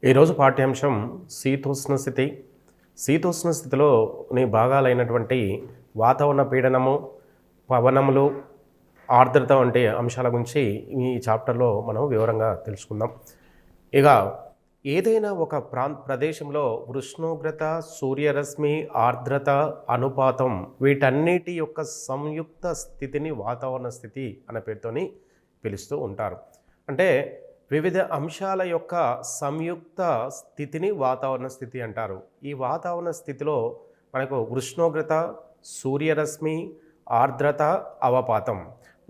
ఈరోజు పాఠ్యాంశం శీతోష్ణ స్థితి. శీతోష్ణ స్థితిలోని భాగాలైనటువంటి వాతావరణ పీడనము, పవనములు, ఆర్ద్రత వంటి అంశాల గురించి ఈ చాప్టర్లో మనం వివరంగా తెలుసుకుందాం. ఇక ఏదైనా ఒక ప్రదేశంలో ఉష్ణోగ్రత, సూర్యరశ్మి, ఆర్ద్రత, అనుపాతం వీటన్నిటి యొక్క సంయుక్త స్థితిని వాతావరణ స్థితి అనే పేరుతోని పిలుస్తూ ఉంటారు. అంటే వివిధ అంశాల యొక్క సంయుక్త స్థితిని వాతావరణ స్థితి అంటారు. ఈ వాతావరణ స్థితిలో మనకు ఉష్ణోగ్రత, సూర్యరశ్మి, ఆర్ద్రత, అవపాతం.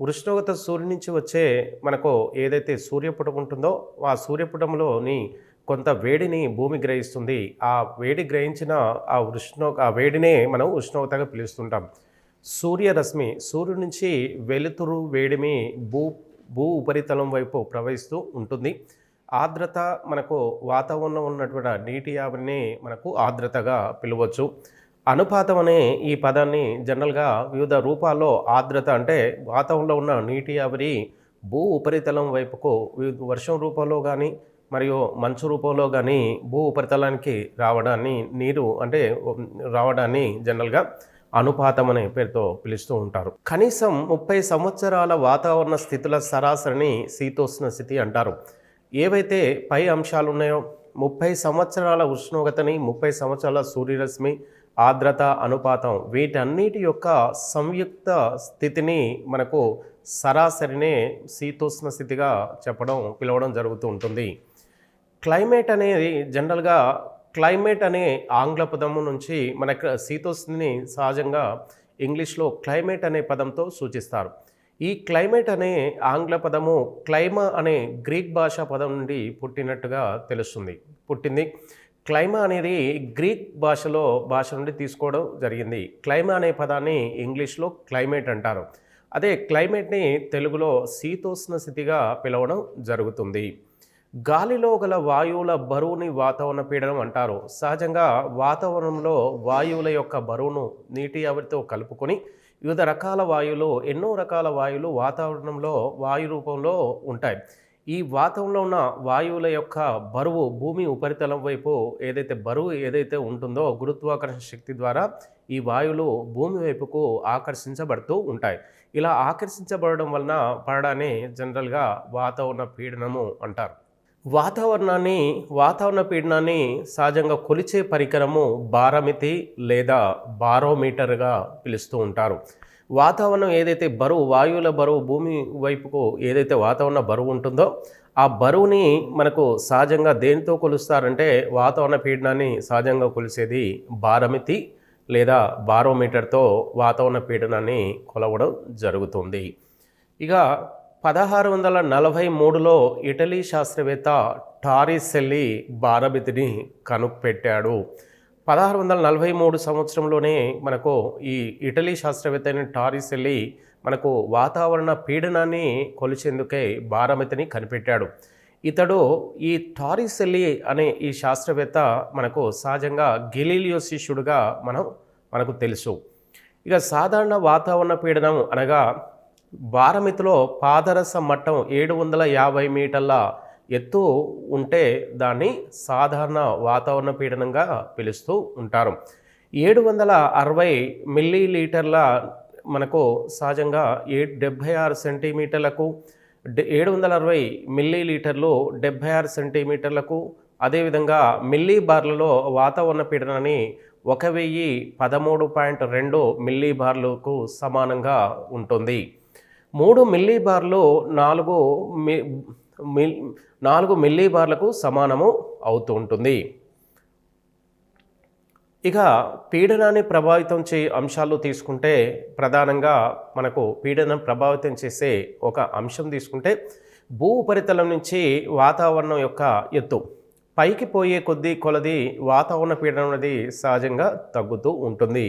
ఉష్ణోగ్రత సూర్యుడి నుంచి వచ్చే మనకు ఏదైతే సూర్యపుటం ఉంటుందో ఆ సూర్యపుటంలోని కొంత వేడిని భూమి గ్రహిస్తుంది. ఆ వేడి గ్రహించిన ఆ వేడినే మనం ఉష్ణోగ్రతగా పిలుస్తుంటాం. సూర్యరశ్మి సూర్యుడి నుంచి వెలుతురు వేడిమి భూ ఉపరితలం వైపు ప్రవహిస్తూ ఉంటుంది. ఆర్ద్రత మనకు వాతావరణంలో ఉన్నటువంటి నీటి ఆవిరిని మనకు ఆర్ద్రతగా పిలవచ్చు. అనుపాతం అనే ఈ పదాన్ని జనరల్గా వివిధ రూపాల్లో ఆర్ద్రత అంటే వాతావరణంలో ఉన్న నీటి ఆవిరి భూ ఉపరితలం వైపుకు వర్షం రూపంలో కానీ మరియు మంచు రూపంలో కానీ భూ ఉపరితలానికి రావడాన్ని జనరల్గా అనుపాతం అనే పేరుతో పిలుస్తూ ఉంటారు. కనీసం 30 సంవత్సరాల వాతావరణ స్థితుల సరాసరిని శీతోష్ణ స్థితి అంటారు. ఏవైతే పై అంశాలు ఉన్నాయో 30 సంవత్సరాల ఉష్ణోగ్రతని, 30 సంవత్సరాల సూర్యరశ్మి, ఆర్ద్రత, అనుపాతం వీటన్నిటి యొక్క సంయుక్త స్థితిని మనకు సరాసరినే శీతోష్ణ స్థితిగా పిలవడం జరుగుతూ ఉంటుంది. క్లైమేట్ అనేది జనరల్గా క్లైమేట్ అనే ఆంగ్ల పదము నుంచి మనకు శీతోష్ణని సహజంగా ఇంగ్లీష్లో క్లైమేట్ అనే పదంతో సూచిస్తారు. ఈ క్లైమేట్ అనే ఆంగ్ల పదము క్లైమా అనే గ్రీక్ భాషా పదం నుండి పుట్టింది. క్లైమా అనేది గ్రీక్ భాష నుండి తీసుకోవడం జరిగింది. క్లైమా అనే పదాన్ని ఇంగ్లీష్లో క్లైమేట్ అంటారు. అదే క్లైమేట్ని తెలుగులో శీతోష్ణ స్థితిగా పిలవడం జరుగుతుంది. గాలిలో గల వాయువుల బరువుని వాతావరణ పీడనం అంటారు. సహజంగా వాతావరణంలో వాయువుల యొక్క బరువును నీటి ఆవిరితో కలుపుకొని వివిధ రకాల వాయువులు, ఎన్నో రకాల వాయువులు వాతావరణంలో వాయు రూపంలో ఉంటాయి. ఈ వాతావరణంలో ఉన్న వాయువుల యొక్క బరువు భూమి ఉపరితలం వైపు ఏదైతే ఉంటుందో గురుత్వాకర్షణ శక్తి ద్వారా ఈ వాయువులు భూమి వైపుకు ఆకర్షించబడుతూ ఉంటాయి. ఇలా ఆకర్షించబడడం వలన పడడాన్ని జనరల్గా వాతావరణ పీడనము అంటారు. వాతావరణ పీడనాన్ని సహజంగా కొలిచే పరికరము బారమితి లేదా బారోమీటర్గా పిలుస్తూ ఉంటారు. వాతావరణం ఏదైతే వాయువుల బరువు భూమి వైపుకు ఏదైతే వాతావరణ బరువు ఉంటుందో ఆ బరువుని మనకు సహజంగా దేనితో కొలుస్తారంటే వాతావరణ పీడనాన్ని సహజంగా కొలిసేది బారమితి లేదా బారోమీటర్తో వాతావరణ పీడనాన్ని కొలవడం జరుగుతుంది. ఇక 1643లో ఇటలీ శాస్త్రవేత్త టారిసెల్లి బారమితిని కనుపెట్టాడు. 1643 సంవత్సరంలోనే మనకు ఈ ఇటలీ శాస్త్రవేత్త అయిన టారిసెల్లి మనకు వాతావరణ పీడనాన్ని కొలిచేందుకే బారమితిని కనిపెట్టాడు. ఇతడు ఈ టారిసెల్లి అనే ఈ శాస్త్రవేత్త మనకు సహజంగా గెలీలియో శిష్యుడుగా మనకు తెలుసు. ఇక సాధారణ వాతావరణ పీడనం అనగా బారమితిలో పాదరస మట్టం 750 మీటర్ల ఎత్తు ఉంటే దాన్ని సాధారణ వాతావరణ పీడనంగా పిలుస్తూ ఉంటారు. 760 మిల్లీలీటర్ల మనకు సహజంగా 76 సెంటీమీటర్లకు, 760 మిల్లీలీటర్లు 76 సెంటీమీటర్లకు, అదేవిధంగా మిల్లీ బార్లలో వాతావరణ పీడనాన్ని 1013.2 మిల్లీ బార్లకు సమానంగా ఉంటుంది. 3 మిల్లీ బార్లు 4 మిల్లీ బార్లకు సమానము అవుతూ ఉంటుంది. ఇక పీడనాన్ని ప్రభావితం అంశాలు తీసుకుంటే ప్రధానంగా మనకు పీడనం ప్రభావితం చేసే ఒక అంశం తీసుకుంటే భూ ఉపరితలం నుంచి వాతావరణం యొక్క ఎత్తు పైకి పోయే కొలది వాతావరణ పీడనం అనేది సహజంగా తగ్గుతూ ఉంటుంది.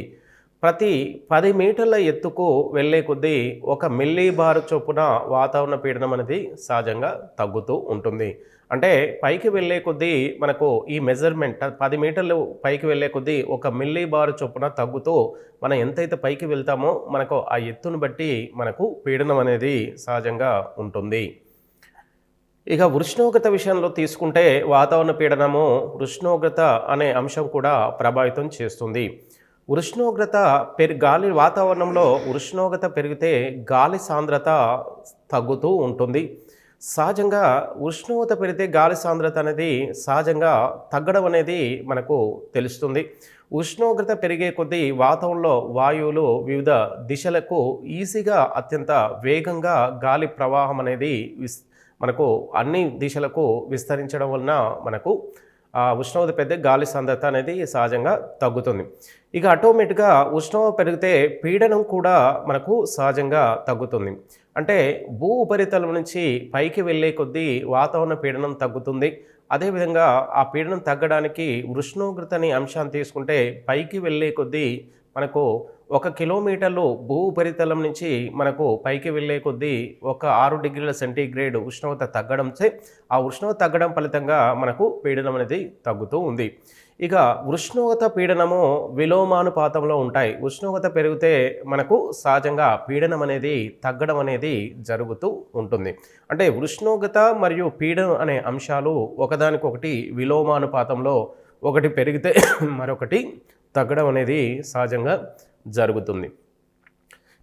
ప్రతి 10 మీటర్ల ఎత్తుకు వెళ్ళే కొద్దీ 1 మిల్లీ బార్ చొప్పున వాతావరణ పీడనం అనేది సహజంగా తగ్గుతూ ఉంటుంది. అంటే పైకి వెళ్ళే కొద్దీ మనకు ఈ మెజర్మెంట్ 10 మీటర్లు పైకి వెళ్ళే కొద్దీ 1 మిల్లీ బార్ చొప్పున తగ్గుతూ మనం ఎంతైతే పైకి వెళ్తామో మనకు ఆ ఎత్తును బట్టి మనకు పీడనం అనేది సహజంగా ఉంటుంది. ఇక ఉష్ణోగ్రత విషయంలో తీసుకుంటే వాతావరణ పీడనము ఉష్ణోగ్రత అనే అంశం కూడా ప్రభావితం చేస్తుంది. ఉష్ణోగ్రత గాలి వాతావరణంలో ఉష్ణోగ్రత పెరిగితే గాలి సాంద్రత తగ్గుతూ ఉంటుంది. సహజంగా ఉష్ణోగ్రత పెరిగితే గాలి సాంద్రత అనేది సహజంగా తగ్గడం అనేది మనకు తెలుస్తుంది. ఉష్ణోగ్రత పెరిగే కొద్దీ వాతావరణంలో వాయువులు వివిధ దిశలకు ఈజీగా అత్యంత వేగంగా గాలి ప్రవాహం అనేది మనకు అన్ని దిశలకు విస్తరించడం వలన మనకు ఉష్ణోగ్రత పెరిగితే గాలి సాంద్రత అనేది సహజంగా తగ్గుతుంది. ఇక ఆటోమేటిక్గా ఉష్ణోగ్రత పెరిగితే పీడనం కూడా మనకు సహజంగా తగ్గుతుంది. అంటే భూ ఉపరితలం నుంచి పైకి వెళ్ళే కొద్దీ వాతావరణ పీడనం తగ్గుతుంది. అదేవిధంగా ఆ పీడనం తగ్గడానికి ఉష్ణోగ్రత అనే అంశాన్ని తీసుకుంటే పైకి వెళ్ళే కొద్దీ మనకు 1 కిలోమీటర్లు భూ ఉపరితలం నుంచి మనకు పైకి వెళ్ళే కొద్దీ 6 డిగ్రీల సెంటీగ్రేడ్ ఉష్ణోగ్రత తగ్గడంచే ఆ ఉష్ణోగ్రత తగ్గడం ఫలితంగా మనకు పీడనం అనేది తగ్గుతూ ఉంది. ఇక ఉష్ణోగ్రత పీడనము విలోమానుపాతంలో ఉంటాయి. ఉష్ణోగ్రత పెరిగితే మనకు సహజంగా పీడనం అనేది తగ్గడం అనేది జరుగుతూ ఉంటుంది. అంటే ఉష్ణోగ్రత మరియు పీడనం అనే అంశాలు ఒకదానికొకటి విలోమానుపాతంలో ఒకటి పెరిగితే మరొకటి తగ్గడం అనేది సహజంగా జరుగుతుంది.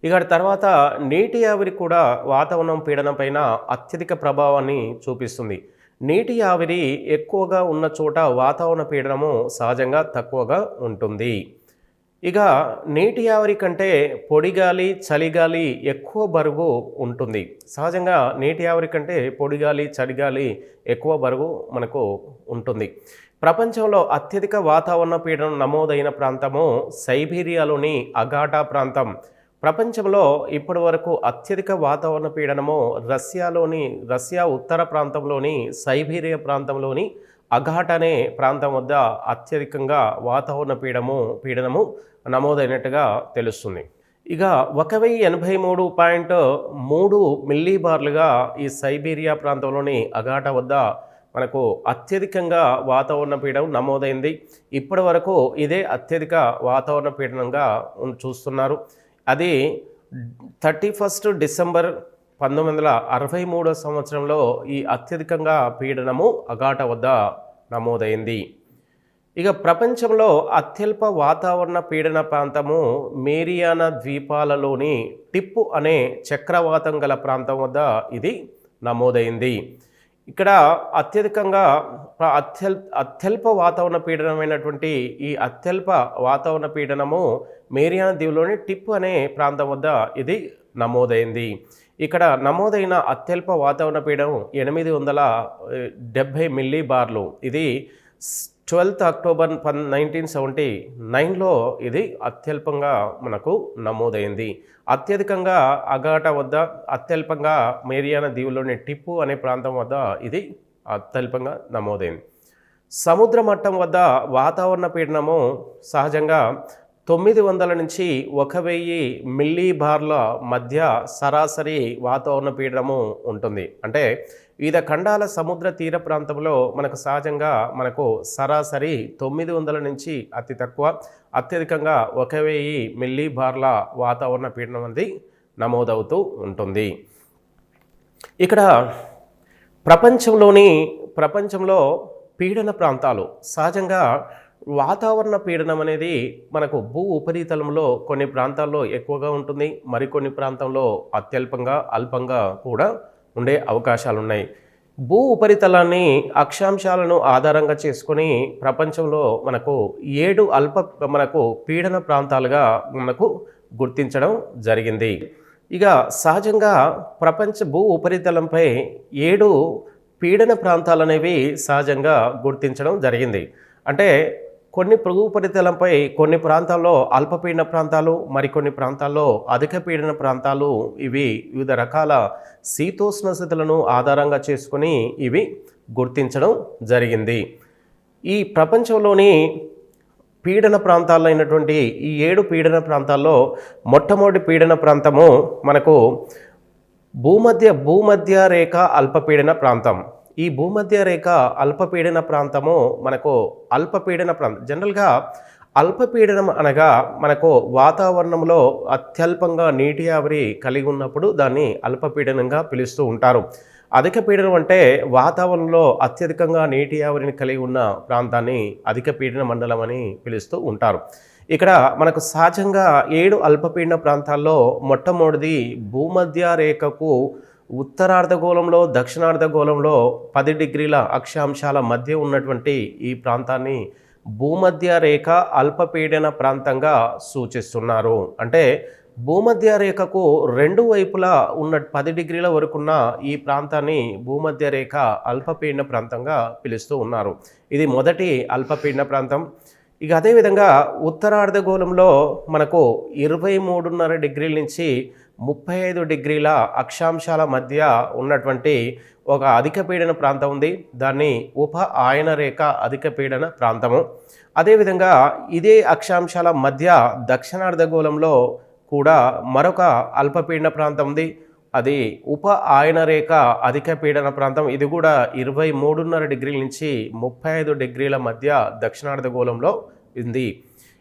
ఇక తర్వాత నీటి ఆవిరి కూడా వాతావరణం పీడనం పైన అత్యధిక ప్రభావాన్ని చూపిస్తుంది. నీటి ఆవిరి ఎక్కువగా ఉన్న చోట వాతావరణ పీడనము సహజంగా తక్కువగా ఉంటుంది. ఇక నీటి ఆవిరి కంటే పొడిగాలి చలిగాలి ఎక్కువ బరువు ఉంటుంది. సహజంగా నీటి ఆవిరి కంటే పొడిగాలి చలిగాలి ఎక్కువ బరువు మనకు ఉంటుంది. ప్రపంచంలో అత్యధిక వాతావరణ పీడనం నమోదైన ప్రాంతము సైబీరియాలోని అగాటా ప్రాంతం. ప్రపంచంలో ఇప్పటి వరకు అత్యధిక వాతావరణ పీడనము రష్యా ఉత్తర ప్రాంతంలోని సైబీరియా ప్రాంతంలోని అఘాట్ అనే ప్రాంతం వద్ద అత్యధికంగా వాతావరణ పీడనము నమోదైనట్టుగా తెలుస్తుంది. ఇక 1083.3 మిల్లీబార్లుగా ఈ సైబీరియా ప్రాంతంలోని అఘాట వద్ద మనకు అత్యధికంగా వాతావరణ పీడనం నమోదైంది. ఇప్పటి వరకు ఇదే అత్యధిక వాతావరణ పీడనంగా చూస్తున్నారు. అది 31 డిసెంబర్ 1963 సంవత్సరంలో ఈ అత్యధికంగా పీడనము అఘాట వద్ద నమోదైంది. ఇక ప్రపంచంలో అత్యల్ప వాతావరణ పీడన ప్రాంతము మేరియానా ద్వీపాలలోని టిప్పు అనే చక్రవాతం గల ప్రాంతం వద్ద ఇది నమోదైంది. ఇక్కడ అత్యధికంగా అత్యల్ప వాతావరణ పీడనమైనటువంటి ఈ అత్యల్ప వాతావరణ పీడనము మేరియానా దీవులోని టిప్పు అనే ప్రాంతం వద్ద ఇది నమోదైంది. ఇక్కడ నమోదైన అత్యల్ప వాతావరణ పీడనం 870 మిల్లీబార్లు. ఇది 12 అక్టోబర్ 1979లో ఇది అత్యల్పంగా మనకు నమోదైంది. అత్యధికంగా అఘాట వద్ద, అత్యల్పంగా మేరియానా దీవులోని టిప్పు అనే ప్రాంతం వద్ద ఇది అత్యల్పంగా నమోదైంది. సముద్ర మట్టం వద్ద వాతావరణ పీడనము సహజంగా 900 నుంచి 1000 మిల్లీబార్ల మధ్య సరాసరి వాతావరణ పీడనము ఉంటుంది. అంటే వివిధ ఖండాల సముద్ర తీర ప్రాంతంలో మనకు సహజంగా సరాసరి 900 నుంచి అతి తక్కువ, అత్యధికంగా 1000 మిల్లీబార్ల వాతావరణ పీడనం అనేది నమోదవుతూ ఉంటుంది. ఇక్కడ ప్రపంచంలో పీడన ప్రాంతాలు సహజంగా వాతావరణ పీడనం అనేది మనకు భూ ఉపరితలంలో కొన్ని ప్రాంతాల్లో ఎక్కువగా ఉంటుంది, మరికొన్ని ప్రాంతంలో అత్యల్పంగా అల్పంగా కూడా ఉండే అవకాశాలు ఉన్నాయి. భూ ఉపరితలాన్ని అక్షాంశాలను ఆధారంగా చేసుకొని ప్రపంచంలో మనకు 7 పీడన ప్రాంతాలుగా మనకు గుర్తించడం జరిగింది. ఇక సహజంగా ప్రపంచ భూ ఉపరితలంపై 7 పీడన ప్రాంతాలు అనేవి సహజంగా గుర్తించడం జరిగింది. అంటే కొన్ని భూ ఉపరితలంపై కొన్ని ప్రాంతాల్లో అల్పపీడన ప్రాంతాలు, మరికొన్ని ప్రాంతాల్లో అధిక పీడన ప్రాంతాలు, ఇవి వివిధ రకాల శీతోష్ణ స్థితులను ఆధారంగా చేసుకొని ఇవి గుర్తించడం జరిగింది. ఈ ప్రపంచంలోని పీడన ప్రాంతాల్లో అయినటువంటి ఈ 7 పీడన ప్రాంతాల్లో మొట్టమొదటి పీడన ప్రాంతము మనకు భూమధ్య రేఖ అల్పపీడన ప్రాంతం. ఈ భూమధ్య రేఖ అల్పపీడన ప్రాంతము మనకు అల్పపీడన ప్రాంతం. జనరల్గా అల్పపీడనం అనగా మనకు వాతావరణంలో అత్యల్పంగా నీటి ఆవిరి కలిగి ఉన్నప్పుడు దాన్ని అల్పపీడనంగా పిలుస్తూ ఉంటారు. అధిక పీడనం అంటే వాతావరణంలో అత్యధికంగా నీటి ఆవిరిని కలిగి ఉన్న ప్రాంతాన్ని అధిక పీడన మండలం అని పిలుస్తూ ఉంటారు. ఇక్కడ మనకు సహజంగా 7 అల్పపీడన ప్రాంతాల్లో మొట్టమొదటిది భూమధ్య రేఖకు ఉత్తరార్ధగోళంలో దక్షిణార్ధగోళంలో 10 డిగ్రీల అక్షాంశాల మధ్య ఉన్నటువంటి ఈ ప్రాంతాన్ని భూమధ్య రేఖ అల్పపీడన ప్రాంతంగా సూచిస్తున్నారు. అంటే భూమధ్య రేఖకు రెండు వైపులా ఉన్న 10 డిగ్రీల వరకున్న ఈ ప్రాంతాన్ని భూమధ్య రేఖ అల్పపీడన ప్రాంతంగా పిలుస్తూ ఉన్నారు. ఇది మొదటి అల్పపీడన ప్రాంతం. ఇక అదేవిధంగా ఉత్తరార్ధగోళంలో మనకు 23.5 డిగ్రీల నుంచి 35 డిగ్రీల అక్షాంశాల మధ్య ఉన్నటువంటి ఒక అధిక పీడన ప్రాంతం ఉంది. దాన్ని ఉప ఆయన రేఖ అధిక పీడన ప్రాంతము. అదేవిధంగా ఇదే అక్షాంశాల మధ్య దక్షిణార్ధగోళంలో కూడా మరొక అల్పపీడన ప్రాంతం ఉంది. అది ఉప ఆయన రేఖ అధిక పీడన ప్రాంతం. ఇది కూడా 23.5 డిగ్రీల నుంచి 35 డిగ్రీల మధ్య దక్షిణార్ధగోళంలో ఉంది.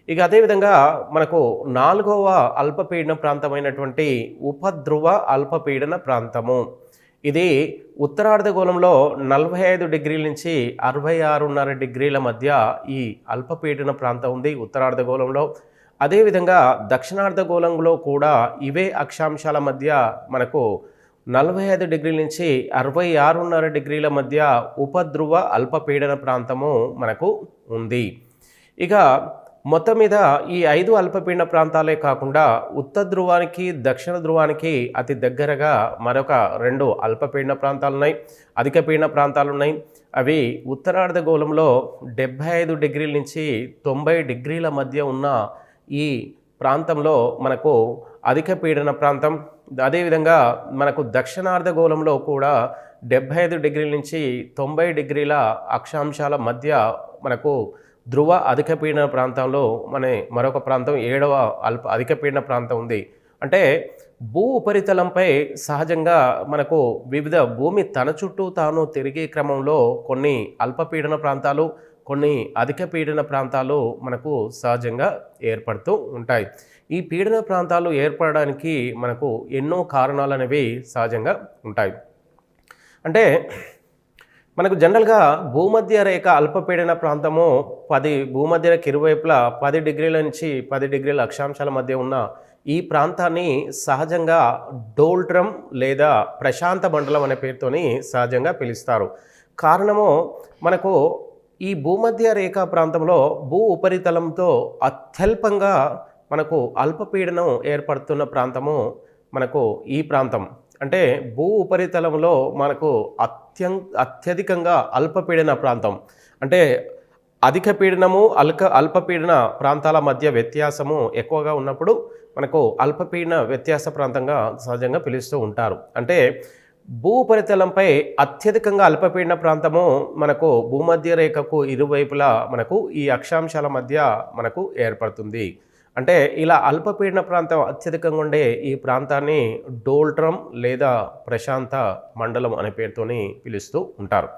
ఇక అదేవిధంగా మనకు 4వ అల్పపీడన ప్రాంతమైనటువంటి ఉపధ్రువ అల్పపీడన ప్రాంతము. ఇది ఉత్తరార్ధగోళంలో 45 డిగ్రీల నుంచి 66.5 డిగ్రీల మధ్య ఈ అల్పపీడన ప్రాంతం ఉంది ఉత్తరార్ధగోళంలో. అదేవిధంగా దక్షిణార్ధగోళంలో కూడా ఇవే అక్షాంశాల మధ్య మనకు 45 డిగ్రీల నుంచి 66.5 డిగ్రీల మధ్య ఉపధ్రువ అల్పపీడన ప్రాంతము మనకు ఉంది. ఇక మొత్తం మీద ఈ 5 అల్పపీడన ప్రాంతాలే కాకుండా ఉత్తర ధ్రువానికి దక్షిణ ధ్రువానికి అతి దగ్గరగా మరొక 2 అల్పపీడన ప్రాంతాలు ఉన్నాయి, అధిక పీడన ప్రాంతాలు ఉన్నాయి. అవి ఉత్తరార్ధగోళంలో 75 డిగ్రీల నుంచి 90 డిగ్రీల మధ్య ఉన్న ఈ ప్రాంతంలో మనకు అధిక పీడన ప్రాంతం. అదేవిధంగా మనకు దక్షిణార్ధగోళంలో కూడా 75 డిగ్రీల నుంచి 90 డిగ్రీల అక్షాంశాల మధ్య మనకు ధ్రువ అధిక పీడన ప్రాంతంలో మరొక ప్రాంతం 7వ అధిక పీడన ప్రాంతం ఉంది. అంటే భూ ఉపరితలంపై సహజంగా మనకు వివిధ భూమి తన చుట్టూ తాను తిరిగే క్రమంలో కొన్ని అల్పపీడన ప్రాంతాలు, కొన్ని అధిక పీడన ప్రాంతాలు మనకు సహజంగా ఏర్పడుతూ ఉంటాయి. ఈ పీడన ప్రాంతాలు ఏర్పడడానికి మనకు ఎన్నో కారణాలు అనేవి సహజంగా ఉంటాయి. అంటే మనకు జనరల్గా భూమధ్య రేఖ అల్పపీడన ప్రాంతము భూమధ్య రేఖ ఇరువైపులా 10 డిగ్రీల నుంచి 10 డిగ్రీల అక్షాంశాల మధ్య ఉన్న ఈ ప్రాంతాన్ని సహజంగా డోల్డ్రమ్ లేదా ప్రశాంత మండలం అనే పేరుతోని సహజంగా పిలుస్తారు. కారణము మనకు ఈ భూమధ్య రేఖ ప్రాంతంలో భూ ఉపరితలంతో అత్యల్పంగా మనకు అల్పపీడనం ఏర్పడుతున్న ప్రాంతము మనకు ఈ ప్రాంతం. అంటే భూ ఉపరితలంలో మనకు అత్యధికంగా అల్పపీడన ప్రాంతం, అంటే అధిక పీడనము అల్పపీడన ప్రాంతాల మధ్య వ్యత్యాసము ఎక్కువగా ఉన్నప్పుడు మనకు అల్పపీడన వ్యత్యాస ప్రాంతంగా సహజంగా పిలుస్తూ ఉంటారు. అంటే భూ ఉపరితలంపై అత్యధికంగా అల్పపీడన ప్రాంతము మనకు భూమధ్య రేఖకు ఇరువైపులా మనకు ఈ అక్షాంశాల మధ్య మనకు ఏర్పడుతుంది. అంటే ఇలా అల్పపీడన ప్రాంతం అత్యధికంగా ఉండే ఈ ప్రాంతాన్ని డోల్డ్రమ్ లేదా ప్రశాంత మండలం అనే పేరుతోని పిలుస్తూ ఉంటారు.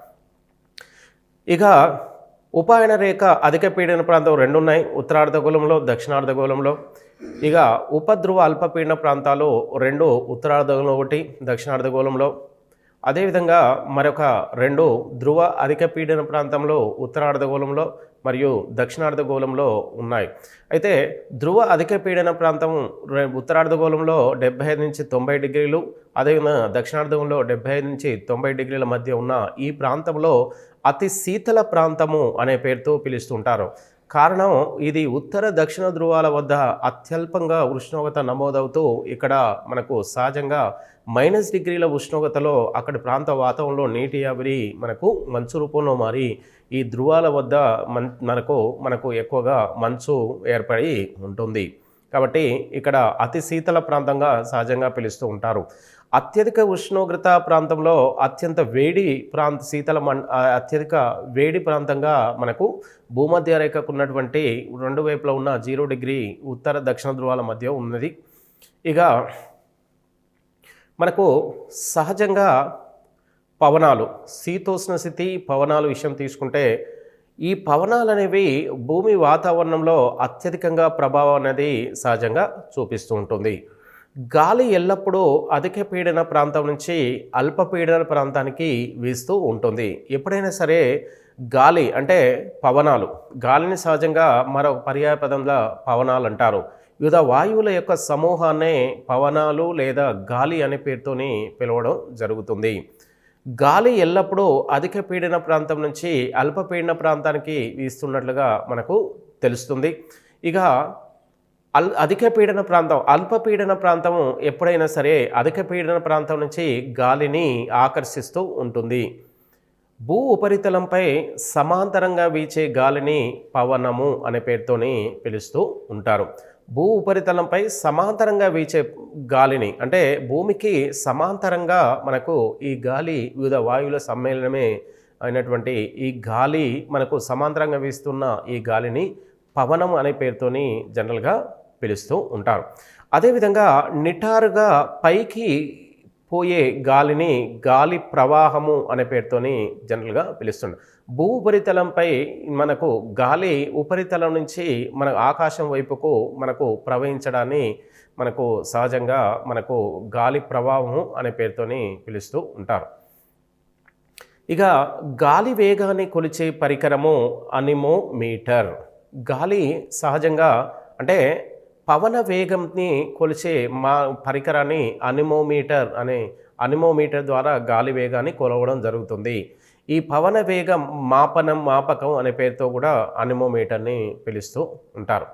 ఇక ఉపాయన రేఖ అధిక పీడన ప్రాంతం 2 ఉన్నాయి, ఉత్తరార్ధగోళంలో దక్షిణార్ధగోళంలో. ఇక ఉపధ్రువ అల్పపీడన ప్రాంతాలు 2, ఉత్తరార్ధగోళంలో 1, దక్షిణార్ధగోళంలో. అదేవిధంగా మరొక 2 ధ్రువ అధిక పీడన ప్రాంతంలో ఉత్తరార్ధగోళంలో మరియు దక్షిణార్ధగోళంలో ఉన్నాయి. అయితే ధ్రువ అధిక పీడన ప్రాంతం ఉత్తరార్ధగోళంలో 75 నుంచి 90 డిగ్రీలు, అదేవిధంగా దక్షిణార్ధగోళంలో 75 నుంచి 90 డిగ్రీల మధ్య ఉన్న ఈ ప్రాంతంలో అతి శీతల ప్రాంతము అనే పేరుతో పిలుస్తుంటారు. కారణం ఇది ఉత్తర దక్షిణ ధ్రువాల వద్ద అత్యల్పంగా ఉష్ణోగ్రత నమోదవుతూ ఇక్కడ మనకు సహజంగా -, డిగ్రీల ఉష్ణోగ్రతలో అక్కడి ప్రాంత వాతావరణంలో నీటి ఆవిరి మనకు మంచు రూపంలో మారి ఈ ధ్రువాల వద్ద మనకు ఎక్కువగా మంచు ఏర్పడి ఉంటుంది. కాబట్టి ఇక్కడ అతి శీతల ప్రాంతంగా సహజంగా పిలుస్తూ ఉంటారు. అత్యధిక ఉష్ణోగ్రత ప్రాంతంలో అత్యంత వేడి అత్యధిక వేడి ప్రాంతంగా మనకు భూమధ్య రేఖకు ఉన్నటువంటి 2 వైపులా ఉన్న 0 డిగ్రీ ఉత్తర దక్షిణ ధ్రువాల మధ్య ఉన్నది. ఇక మనకు సహజంగా పవనాలు, శీతోష్ణ స్థితి పవనాలు విషయం తీసుకుంటే ఈ పవనాలు అనేవి భూమి వాతావరణంలో అత్యధికంగా ప్రభావం అనేది సహజంగా చూపిస్తూ ఉంటుంది. గాలి ఎల్లప్పుడూ అధిక పీడన ప్రాంతం నుంచి అల్పపీడన ప్రాంతానికి వీస్తూ ఉంటుంది. ఎప్పుడైనా సరే గాలి అంటే పవనాలు, గాలిని సహజంగా మరొక పర్యాయపదంలో పవనాలు అంటారు. వివిధ వాయువుల యొక్క సమూహాన్నే పవనాలు లేదా గాలి అనే పేరుతోని పిలవడం జరుగుతుంది. గాలి ఎల్లప్పుడూ అధిక పీడన ప్రాంతం నుంచి అల్పపీడన ప్రాంతానికి వీస్తున్నట్లుగా మనకు తెలుస్తుంది. ఇక అధిక పీడన ప్రాంతం, అల్పపీడన ప్రాంతం ఎప్పుడైనా సరే అధిక పీడన ప్రాంతం నుంచి గాలిని ఆకర్షిస్తూ ఉంటుంది. భూ ఉపరితలంపై సమాంతరంగా వీచే గాలిని పవనము అనే పేరుతోని పిలుస్తూ ఉంటారు. భూ ఉపరితలంపై సమాంతరంగా వీచే గాలిని, అంటే భూమికి సమాంతరంగా మనకు ఈ గాలి వివిధ వాయువుల సమ్మేళనమే అయినటువంటి ఈ గాలి మనకు సమాంతరంగా వీస్తున్న ఈ గాలిని పవనం అనే పేరుతోని జనరల్గా పిలుస్తూ ఉంటారు. అదేవిధంగా నిటారుగా పైకి పోయే గాలిని గాలి ప్రవాహము అనే పేరుతోని జనరల్గా పిలుస్తుంటారు. భూ ఉపరితలంపై మనకు గాలి ఉపరితలం నుంచి మన ఆకాశం వైపుకు మనకు ప్రవహించడాన్ని మనకు సహజంగా మనకు గాలి ప్రవాహము అనే పేరుతోని పిలుస్తూ ఉంటారు. ఇక గాలి వేగాన్ని కొలిచే పరికరము అనిమోమీటర్. గాలి సహజంగా అంటే పవన వేగంని కొలిచే పరికరాన్ని అనిమోమీటర్ ద్వారా గాలి వేగాన్ని కొలవడం జరుగుతుంది. ఈ పవన వేగం మాపకం అనే పేరుతో కూడా అనిమోమీటర్ని పిలుస్తూ ఉంటారు.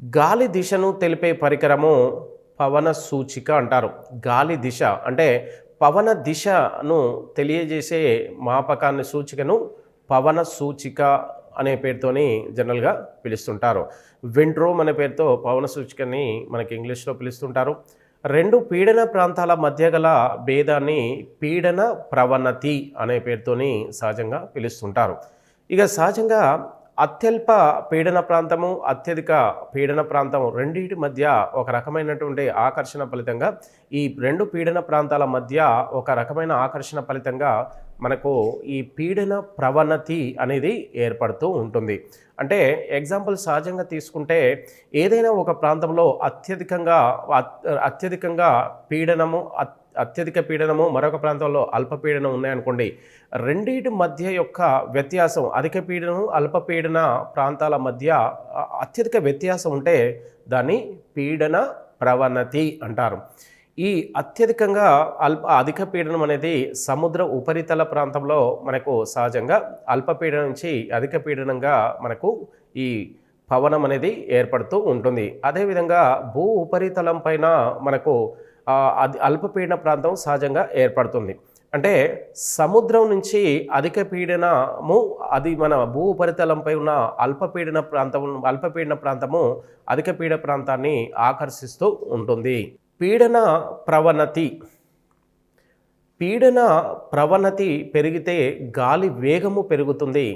గాలి దిశను తెలిపే పరికరము పవన సూచిక అంటారు. గాలి దిశ అంటే పవన దిశను తెలియజేసే మాపకాన్ని సూచికను పవన సూచిక అనే పేరుతోని జనరల్గా పిలుస్తుంటారు. విండ్రోమ్ అనే పేరుతో పవన సూచికని మనకి ఇంగ్లీష్లో పిలుస్తుంటారు. రెండు పీడన ప్రాంతాల మధ్య గల భేదాన్ని పీడన ప్రవణతి అనే పేరుతోని సహజంగా పిలుస్తుంటారు. ఇక సహజంగా అత్యల్ప పీడన ప్రాంతము, అత్యధిక పీడన ప్రాంతము రెండింటి మధ్య ఒక రకమైనటువంటి ఆకర్షణ ఫలితంగా, ఈ రెండు పీడన ప్రాంతాల మధ్య ఒక రకమైన ఆకర్షణ ఫలితంగా మనకు ఈ పీడన ప్రవణతి అనేది ఏర్పడుతూ ఉంటుంది. అంటే ఎగ్జాంపుల్ సహజంగా తీసుకుంటే ఏదైనా ఒక ప్రాంతంలో అత్యధికంగా అత్యధిక పీడనము, మరొక ప్రాంతంలో అల్పపీడనం ఉన్నాయనుకోండి, రెండింటి మధ్య యొక్క వ్యత్యాసం, అధిక పీడనం అల్పపీడన ప్రాంతాల మధ్య అత్యధిక వ్యత్యాసం ఉంటే దాన్ని పీడన ప్రవణతి అంటారు. ఈ అత్యధికంగా అధిక పీడనం అనేది సముద్ర ఉపరితల ప్రాంతంలో మనకు సహజంగా అల్పపీడనం నుంచి అధిక పీడనంగా మనకు ఈ పవనం అనేది ఏర్పడుతూ ఉంటుంది. అదేవిధంగా భూ ఉపరితలం పైన మనకు అల్పపీడన ప్రాంతం సహజంగా ఏర్పడుతుంది. అంటే సముద్రం నుంచి అధిక పీడనము అది మన భూ ఉపరితలంపై ఉన్న అల్పపీడన ప్రాంతము అధిక పీడన ప్రాంతాన్ని ఆకర్షిస్తూ ఉంటుంది. పీడన ప్రవణతి పెరిగితే గాలి వేగము పెరుగుతుంది.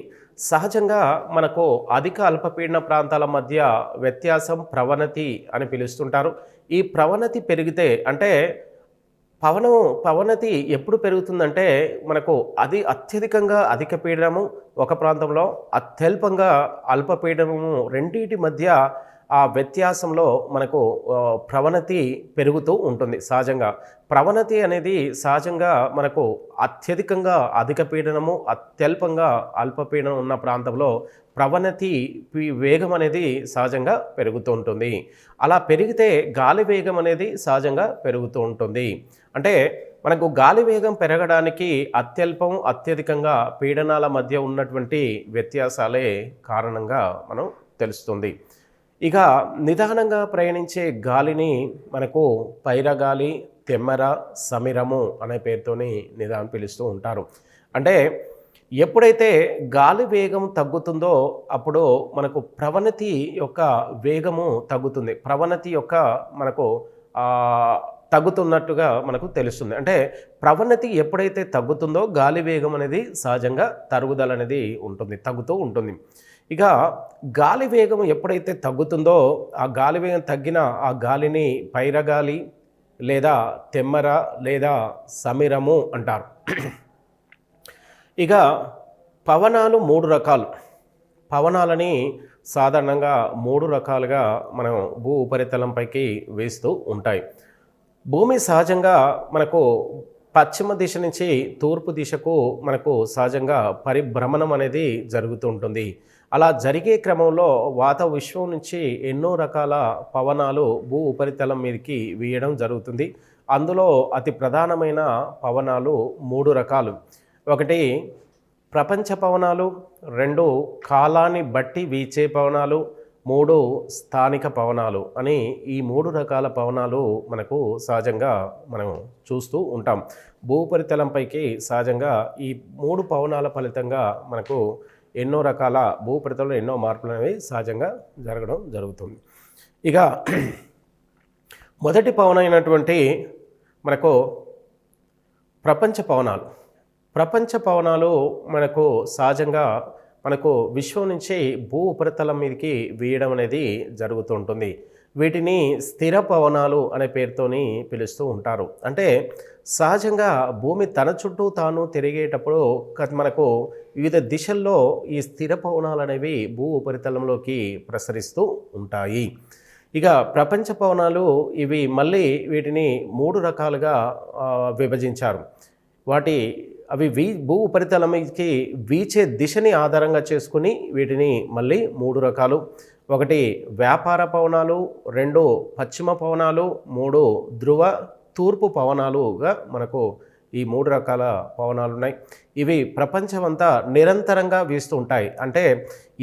సహజంగా మనకు అధిక అల్పపీడన ప్రాంతాల మధ్య వ్యత్యాసం ప్రవణతి అని పిలుస్తుంటారు. ఈ ప్రవణతి పెరిగితే అంటే పవనతి ఎప్పుడు పెరుగుతుందంటే మనకు అత్యధికంగా అధిక పీడనము ఒక ప్రాంతంలో, అత్యల్పంగా అల్పపీడనము రెండింటి మధ్య ఆ వ్యత్యాసంలో మనకు ప్రవణతి పెరుగుతూ ఉంటుంది. సహజంగా ప్రవణతి అనేది సహజంగా మనకు అత్యధికంగా అధిక పీడనము, అత్యల్పంగా అల్పపీడనం ఉన్న ప్రాంతంలో ప్రవణతి వేగం అనేది సహజంగా పెరుగుతూ ఉంటుంది. అలా పెరిగితే గాలి వేగం అనేది సహజంగా పెరుగుతూ ఉంటుంది. అంటే మనకు గాలి వేగం పెరగడానికి అత్యల్పం, అత్యధికంగా పీడనాల మధ్య ఉన్నటువంటి వ్యత్యాసాలే కారణంగా మనం తెలుస్తుంది. ఇక నిదానంగా ప్రయాణించే గాలిని మనకు పైరగాలి, తెమ్మెర, సమిరము అనే పేరుతోని పిలుస్తూ ఉంటారు. అంటే ఎప్పుడైతే గాలి వేగం తగ్గుతుందో అప్పుడు మనకు ప్రవణతి యొక్క వేగము తగ్గుతుంది. ప్రవణతి యొక్క మనకు తగ్గుతున్నట్టుగా మనకు తెలుస్తుంది. అంటే ప్రవణతి ఎప్పుడైతే తగ్గుతుందో గాలి వేగం అనేది సహజంగా తరుగుదల అనేది తగ్గుతూ ఉంటుంది. ఇక గాలి వేగం ఎప్పుడైతే తగ్గుతుందో ఆ గాలి వేగం తగ్గిన ఆ గాలిని పైరగాలి లేదా తెమ్మెర లేదా సమిరము అంటారు. ఇక పవనాలు 3 రకాలు. పవనాలని సాధారణంగా 3 రకాలుగా మనం భూ ఉపరితలంపైకి వేస్తూ ఉంటాయి. భూమి సహజంగా మనకు పశ్చిమ దిశ నుంచి తూర్పు దిశకు మనకు సహజంగా పరిభ్రమణం అనేది జరుగుతూ ఉంటుంది. అలా జరిగే క్రమంలో విశ్వం నుంచి ఎన్నో రకాల పవనాలు భూ ఉపరితలం మీదకి వీయడం జరుగుతుంది. అందులో అతి ప్రధానమైన పవనాలు 3 రకాలు. ఒకటి ప్రపంచ పవనాలు, 2 కాలాన్ని బట్టి వీచే పవనాలు, 3 స్థానిక పవనాలు అని ఈ 3 రకాల పవనాలు మనకు సహజంగా మనం చూస్తూ ఉంటాం. భూపరితలంపైకి సహజంగా ఈ 3 పవనాల ఫలితంగా మనకు ఎన్నో రకాల భూపరితలంలో ఎన్నో మార్పులు అనేవి సహజంగా జరగడం జరుగుతుంది. ఇక మొదటి పవనం అయినటువంటి మనకు ప్రపంచ పవనాలు. ప్రపంచ పవనాలు మనకు సహజంగా మనకు విశ్వం నుంచి భూ ఉపరితలం మీదకి వీయడం అనేది జరుగుతూ ఉంటుంది. వీటిని స్థిర పవనాలు అనే పేరుతోని పిలుస్తూ ఉంటారు. అంటే సహజంగా భూమి తన చుట్టూ తాను తిరిగేటప్పుడు మనకు వివిధ దిశల్లో ఈ స్థిర పవనాలు అనేవి భూ ఉపరితలంలోకి ప్రసరిస్తూ ఉంటాయి. ఇక ప్రపంచ పవనాలు ఇవి మళ్ళీ వీటిని 3 రకాలుగా విభజించారు. అవి భూ ఉపరితలంకి వీచే దిశని ఆధారంగా చేసుకుని వీటిని మళ్ళీ 3 రకాలు. ఒకటి వ్యాపార పవనాలు, 2 పశ్చిమ పవనాలు, 3 ధ్రువ తూర్పు పవనాలుగా మనకు ఈ 3 రకాల పవనాలు ఉన్నాయి. ఇవి ప్రపంచమంతా నిరంతరంగా వీస్తూ ఉంటాయి. అంటే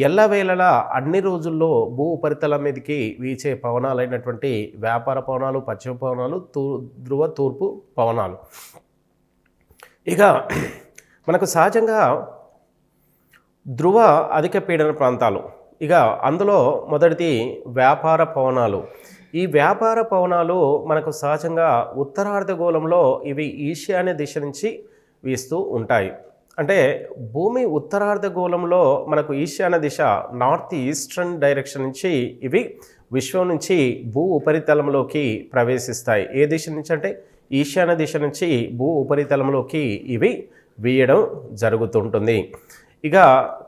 ఎల్లవేళలా అన్ని రోజుల్లో భూ ఉపరితలం మీదకి వీచే పవనాలైనటువంటి వ్యాపార పవనాలు, పశ్చిమ పవనాలు, ధ్రువ తూర్పు పవనాలు. ఇక మనకు సహజంగా ధ్రువ అధిక పీడన ప్రాంతాలు. ఇక అందులో మొదటిది వ్యాపార పవనాలు. ఈ వ్యాపార పవనాలు మనకు సహజంగా ఉత్తరార్ధగోళంలో ఇవి ఈశాన్య దిశ నుంచి వీస్తూ ఉంటాయి. అంటే భూమి ఉత్తరార్ధగోళంలో మనకు ఈశాన్య దిశ నార్త్ ఈస్టర్న్ డైరెక్షన్ నుంచి ఇవి విశ్వం నుంచి భూ ఉపరితలంలోకి ప్రవేశిస్తాయి. ఏ దిశ నుంచి అంటే ఈశాన్య దిశ నుంచి భూ ఉపరితలంలోకి ఇవి వీయడం జరుగుతుంటుంది. ఇక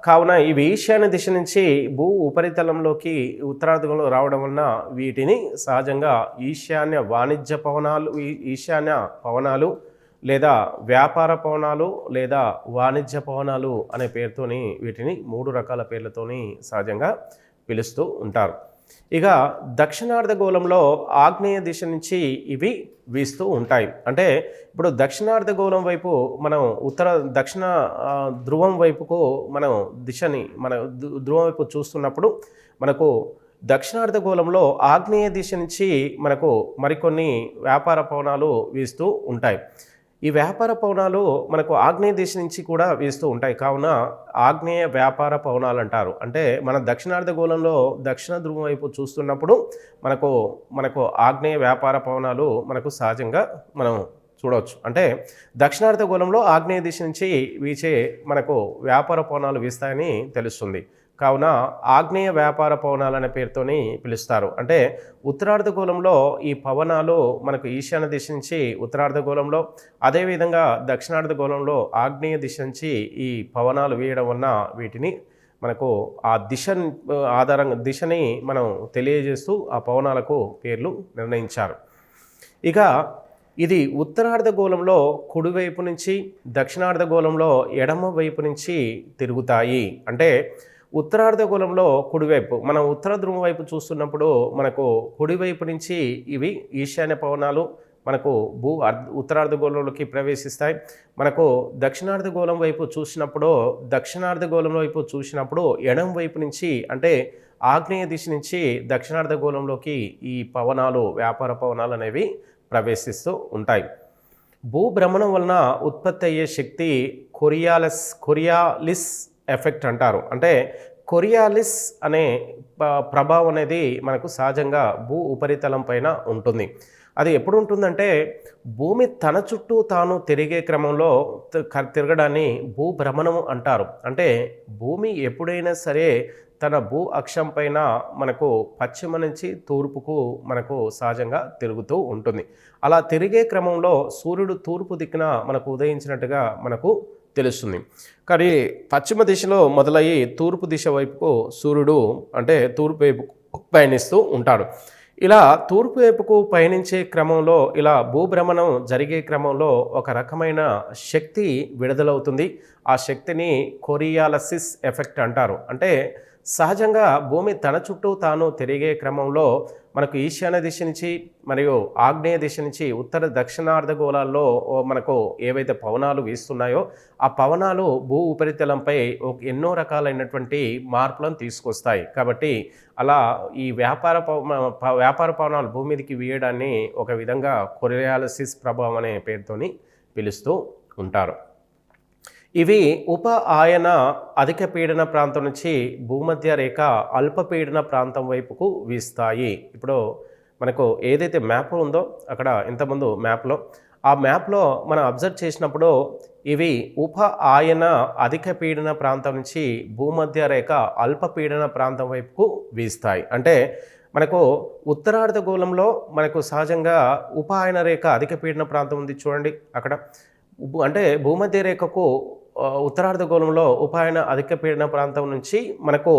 కావున ఇవి ఈశాన్య దిశ నుంచి భూ ఉపరితలంలోకి ఉత్తరార్ధంలో రావడం వలన వీటిని సహజంగా ఈశాన్య వాణిజ్య పవనాలు, ఈశాన్య పవనాలు లేదా వ్యాపార పవనాలు లేదా వాణిజ్య పవనాలు అనే పేరుతోని వీటిని 3 రకాల పేర్లతోని సహజంగా పిలుస్తూ ఉంటారు. ఇక దక్షిణార్ధగోళంలో ఆగ్నేయ దిశ నుంచి ఇవి వీస్తూ ఉంటాయి. అంటే ఇప్పుడు దక్షిణార్ధగోళం వైపు మనం దక్షిణ ధ్రువం వైపుకు మనం ధ్రువం వైపు చూస్తున్నప్పుడు మనకు దక్షిణార్ధగోళంలో ఆగ్నేయ దిశ నుంచి మనకు మరికొన్ని వ్యాపార పవనాలు వీస్తూ ఉంటాయి. ఈ వ్యాపార పవనాలు మనకు ఆగ్నేయ దిశ నుంచి కూడా వీస్తూ ఉంటాయి. కావున ఆగ్నేయ వ్యాపార పవనాలు అంటారు. అంటే మన దక్షిణార్ధగోళంలో దక్షిణ ధ్రువం వైపు చూస్తున్నప్పుడు మనకు ఆగ్నేయ వ్యాపార పవనాలు మనకు సహజంగా మనం చూడవచ్చు. అంటే దక్షిణార్ధగోళంలో ఆగ్నేయ దిశ నుంచి వీచే మనకు వ్యాపార పవనాలు వీస్తాయని తెలుస్తుంది. కావున ఆగ్నేయ వ్యాపార పవనాలు అనే పేరుతోని పిలుస్తారు. అంటే ఉత్తరార్ధగోళంలో ఈ పవనాలు మనకు ఈశాన్య దిశ నుంచి ఉత్తరార్ధగోళంలో, అదేవిధంగా దక్షిణార్ధగోళంలో ఆగ్నేయ దిశ నుంచి ఈ పవనాలు వేయడం వలన వీటిని మనకు ఆ దిశని మనం తెలియజేస్తూ ఆ పవనాలకు పేర్లు నిర్ణయించారు. ఇక ఇది ఉత్తరార్ధగోళంలో కుడివైపు నుంచి, దక్షిణార్ధగోళంలో ఎడమ వైపు నుంచి తిరుగుతాయి. అంటే ఉత్తరార్ధగోళంలో కుడివైపు మనం ఉత్తర ధ్రువం వైపు చూస్తున్నప్పుడు మనకు కుడివైపు నుంచి ఇవి ఈశాన్య పవనాలు మనకు ఉత్తరార్ధగోళంలోకి ప్రవేశిస్తాయి. మనకు దక్షిణార్ధగోళం వైపు చూసినప్పుడు ఎడం వైపు నుంచి అంటే ఆగ్నేయ దిశ నుంచి దక్షిణార్ధగోళంలోకి ఈ పవనాలు వ్యాపార పవనాలు అనేవి ప్రవేశిస్తూ ఉంటాయి. భూభ్రమణం వలన ఉత్పత్తి అయ్యే శక్తి కొరియాలిస్ ఎఫెక్ట్ అంటారు. అంటే కొరియాలిస్ అనే ప్రభావం అనేది మనకు సహజంగా భూ ఉపరితలం పైన ఉంటుంది. అది ఎప్పుడు ఉంటుందంటే భూమి తన చుట్టూ తాను తిరిగే క్రమంలో తిరగడాన్ని భూభ్రమణం అంటారు. అంటే భూమి ఎప్పుడైనా సరే తన భూ అక్షం పైన మనకు పశ్చిమ నుంచి తూర్పుకు మనకు సహజంగా తిరుగుతూ ఉంటుంది. అలా తిరిగే క్రమంలో సూర్యుడు తూర్పు దిక్కున మనకు ఉదయించినట్టుగా మనకు తెలుస్తుంది. కానీ పశ్చిమ దిశలో మొదలయ్యి తూర్పు దిశ వైపుకు సూర్యుడు అంటే తూర్పు వైపు పయనిస్తూ ఉంటాడు. ఇలా తూర్పు వైపుకు పయనించే క్రమంలో ఇలా భూభ్రమణం జరిగే క్రమంలో ఒక రకమైన శక్తి విడుదలవుతుంది. ఆ శక్తిని కొరియాలసిస్ ఎఫెక్ట్ అంటారు. అంటే సహజంగా భూమి తన చుట్టూ తాను తిరిగే క్రమంలో మనకు ఈశాన్య దిశ నుంచి మరియు ఆగ్నేయ దిశ నుంచి ఉత్తర దక్షిణార్ధగోళాల్లో మనకు ఏవైతే పవనాలు వీస్తున్నాయో ఆ పవనాలు భూ ఉపరితలంపై ఎన్నో రకాలైనటువంటి మార్పులను తీసుకొస్తాయి. కాబట్టి అలా ఈ వ్యాపార పవనాలు భూమి మీదకి వీయడాన్ని ఒక విధంగా కొరియాలసిస్ ప్రభావం అనే పేరుతోని పిలుస్తూ ఉంటారు. ఇవి ఉప ఆయన అధిక పీడన ప్రాంతం నుంచి భూమధ్య రేఖ అల్పపీడన ప్రాంతం వైపుకు వీస్తాయి. ఇప్పుడు మనకు ఏదైతే మ్యాప్ ఉందో అక్కడ ఇంతకుముందు ఆ మ్యాప్లో మనం అబ్జర్వ్ చేసినప్పుడు ఇవి ఉప ఆయన అధిక పీడన ప్రాంతం నుంచి భూమధ్య రేఖ అల్పపీడన ప్రాంతం వైపుకు వీస్తాయి. అంటే మనకు ఉత్తరార్ధగోళంలో మనకు సహజంగా ఉప ఆయన రేఖ అధిక పీడన ప్రాంతం ఉంది చూడండి. అక్కడ అంటే భూమధ్య రేఖకు ఉత్తరార్ధగోళంలో ఉపాయన అధిక పీడన ప్రాంతం నుంచి మనకు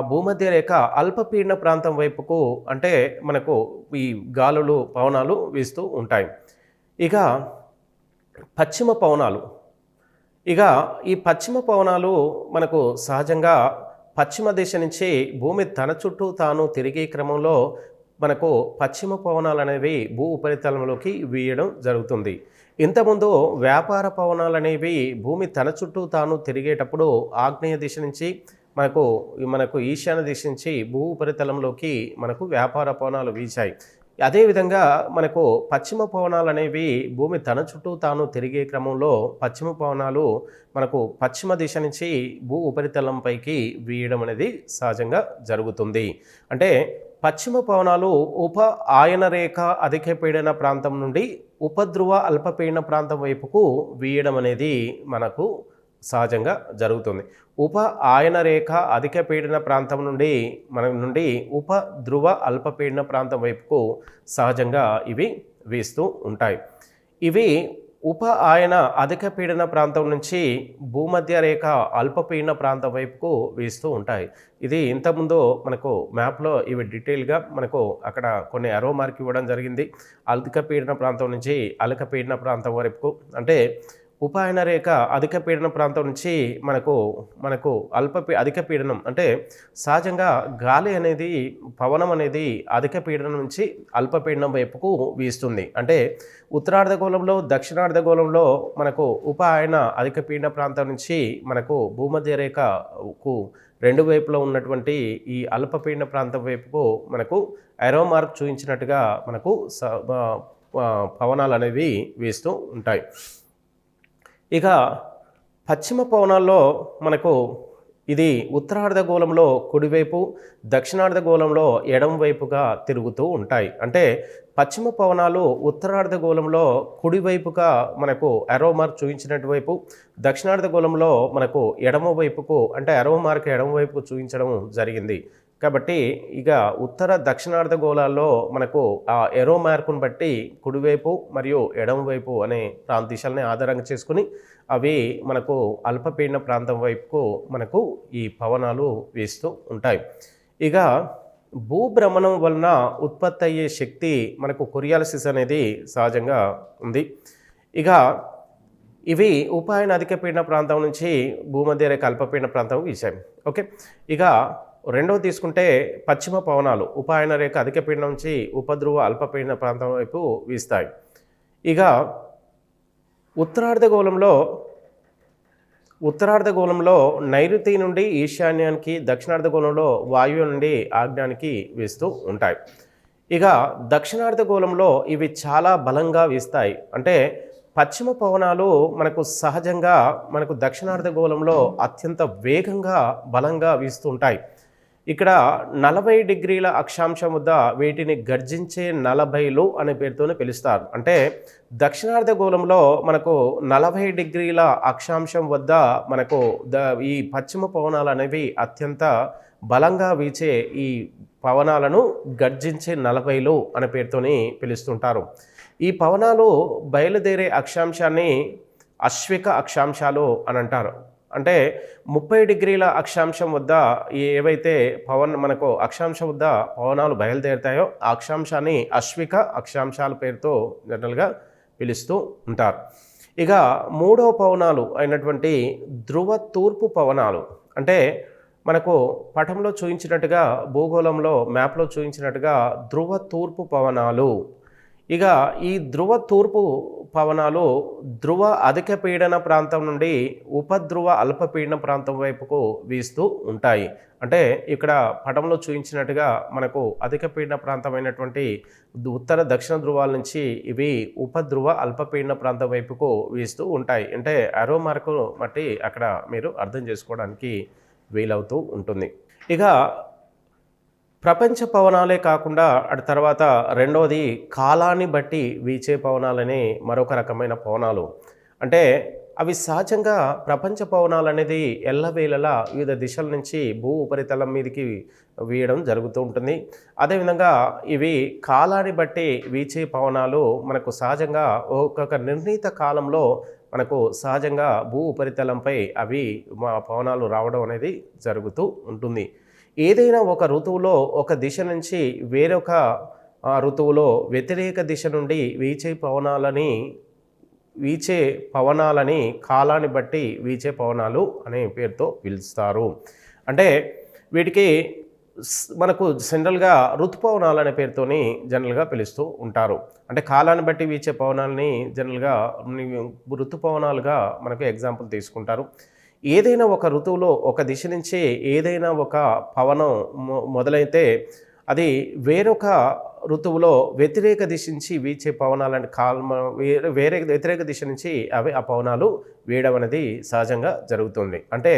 భూమధ్య రేఖ అల్పపీడన ప్రాంతం వైపుకు అంటే మనకు ఈ గాలులు పవనాలు వీస్తూ ఉంటాయి. ఇక పశ్చిమ పవనాలు ఈ పశ్చిమ పవనాలు మనకు సహజంగా పశ్చిమ దిశ నుంచి భూమి తన చుట్టూ తాను తిరిగే క్రమంలో మనకు పశ్చిమ పవనాలు అనేవి భూ ఉపరితలంలోకి వీయడం జరుగుతుంది. ఇంతకుముందు వ్యాపార పవనాలు అనేవి భూమి తన చుట్టూ తాను తిరిగేటప్పుడు ఆగ్నేయ దిశ నుంచి మనకు ఈశాన్య దిశ నుంచి భూ ఉపరితలంలోకి మనకు వ్యాపార పవనాలు వీచాయి. అదేవిధంగా మనకు పశ్చిమ పవనాలు అనేవి భూమి తన చుట్టూ తాను తిరిగే క్రమంలో పశ్చిమ పవనాలు మనకు పశ్చిమ దిశ నుంచి భూ ఉపరితలంపైకి వీయడం అనేది సహజంగా జరుగుతుంది. అంటే పశ్చిమ పవనాలు ఉప ఆయన రేఖ అధిక పీడన ప్రాంతం నుండి ఉపధ్రువ అల్పపీడన ప్రాంతం వైపుకు వీయడం అనేది మనకు సహజంగా జరుగుతుంది. ఉప ఆయన రేఖ అధిక పీడన ప్రాంతం నుండి ఉపధ్రువ అల్పపీడన ప్రాంతం వైపుకు సహజంగా ఇవి వీస్తూ ఉంటాయి. ఇవి ఉప ఆయన అధిక పీడన ప్రాంతం నుంచి భూమధ్య రేఖ అల్పపీడన ప్రాంతం వైపుకు వీస్తూ ఉంటాయి. ఇది ఇంతకుముందు మనకు మ్యాప్లో ఇవి డీటెయిల్గా మనకు అక్కడ కొన్ని అరో మార్క్ ఇవ్వడం జరిగింది. అధిక పీడన ప్రాంతం నుంచి అల్ప పీడన ప్రాంతం వరకు అంటే ఉపాయన రేఖ అధిక పీడన ప్రాంతం నుంచి మనకు అధిక పీడనం అంటే సహజంగా గాలి అనేది పవనం అనేది అధిక పీడనం నుంచి అల్పపీడనం వైపుకు వీస్తుంది. అంటే ఉత్తరార్ధగోళంలో దక్షిణార్ధగోళంలో మనకు ఉపాయన అధిక పీడన ప్రాంతం నుంచి మనకు భూమధ్య రేఖకు రెండు వైపులో ఉన్నటువంటి ఈ అల్పపీడన ప్రాంతం వైపుకు మనకు ఎరో మార్క్ చూపించినట్టుగా మనకు పవనాలు అనేవి వీస్తూ ఉంటాయి. ఇక పశ్చిమ పవనాల్లో మనకు ఇది ఉత్తరార్ధగోళంలో కుడివైపు దక్షిణార్ధగోళంలో ఎడమవైపుగా తిరుగుతూ ఉంటాయి. అంటే పశ్చిమ పవనాలు ఉత్తరార్ధగోళంలో కుడివైపుగా మనకు ఎరో మార్క్ చూపించినట్టు వైపు, దక్షిణార్ధగోళంలో మనకు ఎడమవైపుకు అంటే ఎరో మార్క్ ఎడమవైపుకు చూపించడం జరిగింది. కాబట్టి ఇక ఉత్తర దక్షిణార్ధగోళాల్లో మనకు ఆ ఎరో మార్కును బట్టి కుడివైపు మరియు ఎడమవైపు అనే దిశల్ని ఆధారంగా చేసుకుని అవి మనకు అల్పపీడన ప్రాంతం వైపుకు మనకు ఈ పవనాలు వీస్తూ ఉంటాయి. ఇక భూభ్రమణం వలన ఉత్పత్తి అయ్యే శక్తి మనకు కొరియాలసిస్ అనేది సహజంగా ఉంది. ఇక ఇవి ఉపాయన అధిక పీడన ప్రాంతం నుంచి భూమధ్య రేఖ అల్పపీడన ప్రాంతం వీచాయి. ఓకే, ఇక రెండవ తీసుకుంటే పశ్చిమ పవనాలు ఉపాయన రేఖ అధిక పీడనం నుంచి ఉపధ్రువ అల్పపీడన ప్రాంతం వైపు వీస్తాయి. ఇక ఉత్తరార్ధగోళంలో నైరుతి నుండి ఈశాన్యానికి, దక్షిణార్ధగోళంలో వాయువ్యం నుండి ఆగ్నేయానికి వీస్తూ ఉంటాయి. ఇక దక్షిణార్ధగోళంలో ఇవి చాలా బలంగా వీస్తాయి. అంటే పశ్చిమ పవనాలు మనకు సహజంగా మనకు దక్షిణార్ధగోళంలో అత్యంత వేగంగా బలంగా వీస్తుంటాయి. ఇక్కడ 40 డిగ్రీల అక్షాంశం వద్ద వీటిని గర్జించే 40లు అనే పేరుతోనే పిలుస్తారు. అంటే దక్షిణార్ధగోళంలో మనకు 40 డిగ్రీల అక్షాంశం వద్ద మనకు ఈ పశ్చిమ పవనాలు అనేవి అత్యంత బలంగా వీచే ఈ పవనాలను గర్జించే 40లు అనే పేరుతోని పిలుస్తుంటారు. ఈ పవనాలు బయలుదేరే అక్షాంశాన్ని అశ్విక అక్షాంశాలు అని అంటారు. అంటే 30 డిగ్రీల అక్షాంశం వద్ద ఏవైతే మనకు అక్షాంశం వద్ద పవనాలు బయలుదేరుతాయో ఆ అక్షాంశాన్ని అశ్విక అక్షాంశాల పేరుతో జనరల్గా పిలుస్తూ ఉంటారు. ఇక మూడవ పవనాలు అయినటువంటి ధ్రువ తూర్పు పవనాలు, అంటే మనకు పటంలో చూపించినట్టుగా భూగోళంలో మ్యాప్లో చూపించినట్టుగా ధ్రువ తూర్పు పవనాలు. ఇక ఈ ధ్రువ తూర్పు పవనాలు ధ్రువ అధిక పీడన ప్రాంతం నుండి ఉపధ్రువ అల్పపీడన ప్రాంతం వైపుకు వీస్తూ ఉంటాయి. అంటే ఇక్కడ పటంలో చూపించినట్టుగా మనకు అధిక పీడన ప్రాంతమైనటువంటి ఉత్తర దక్షిణ ధ్రువాల నుంచి ఇవి ఉపధ్రువ అల్పపీడన ప్రాంతం వైపుకు వీస్తూ ఉంటాయి. అంటే అరో మార్కు బట్టి అక్కడ మీరు అర్థం చేసుకోవడానికి వీలవుతూ ఉంటుంది. ఇక ప్రపంచ పవనాలే కాకుండా అటు తర్వాత రెండవది కాలాన్ని బట్టి వీచే పవనాలనే మరొక రకమైన పవనాలు. అంటే అవి సహజంగా ప్రపంచ పవనాలు అనేది ఎల్లవేళలా వివిధ దిశల నుంచి భూ ఉపరితలం మీదకి వీయడం జరుగుతూ ఉంటుంది. అదేవిధంగా ఇవి కాలాన్ని బట్టి వీచే పవనాలు మనకు సహజంగా ఒక్కొక్క నిర్ణీత కాలంలో మనకు సహజంగా భూ ఉపరితలంపై అవి పవనాలు రావడం అనేది జరుగుతూ ఉంటుంది. ఏదైనా ఒక ఋతువులో ఒక దిశ నుంచి వేరొక ఋతువులో వ్యతిరేక దిశ నుండి వీచే పవనాలని కాలాన్ని బట్టి వీచే పవనాలు అనే పేరుతో పిలుస్తారు. అంటే వీటికి మనకు జనరల్గా ఋతుపవనాలు అనే పేరుతోని జనరల్గా పిలుస్తూ ఉంటారు. అంటే కాలాన్ని బట్టి వీచే పవనాలని జనరల్గా ఋతుపవనాలుగా మనకు ఎగ్జాంపుల్ తీసుకుంటారు. ఏదైనా ఒక ఋతువులో ఒక దిశ నుంచి ఏదైనా ఒక పవనం మొదలైతే అది వేరొక ఋతువులో వ్యతిరేక దిశ నుంచి వీచే పవనాలని వ్యతిరేక దిశ నుంచి ఆ పవనాలు వేయడం అనేది సహజంగా జరుగుతుంది. అంటే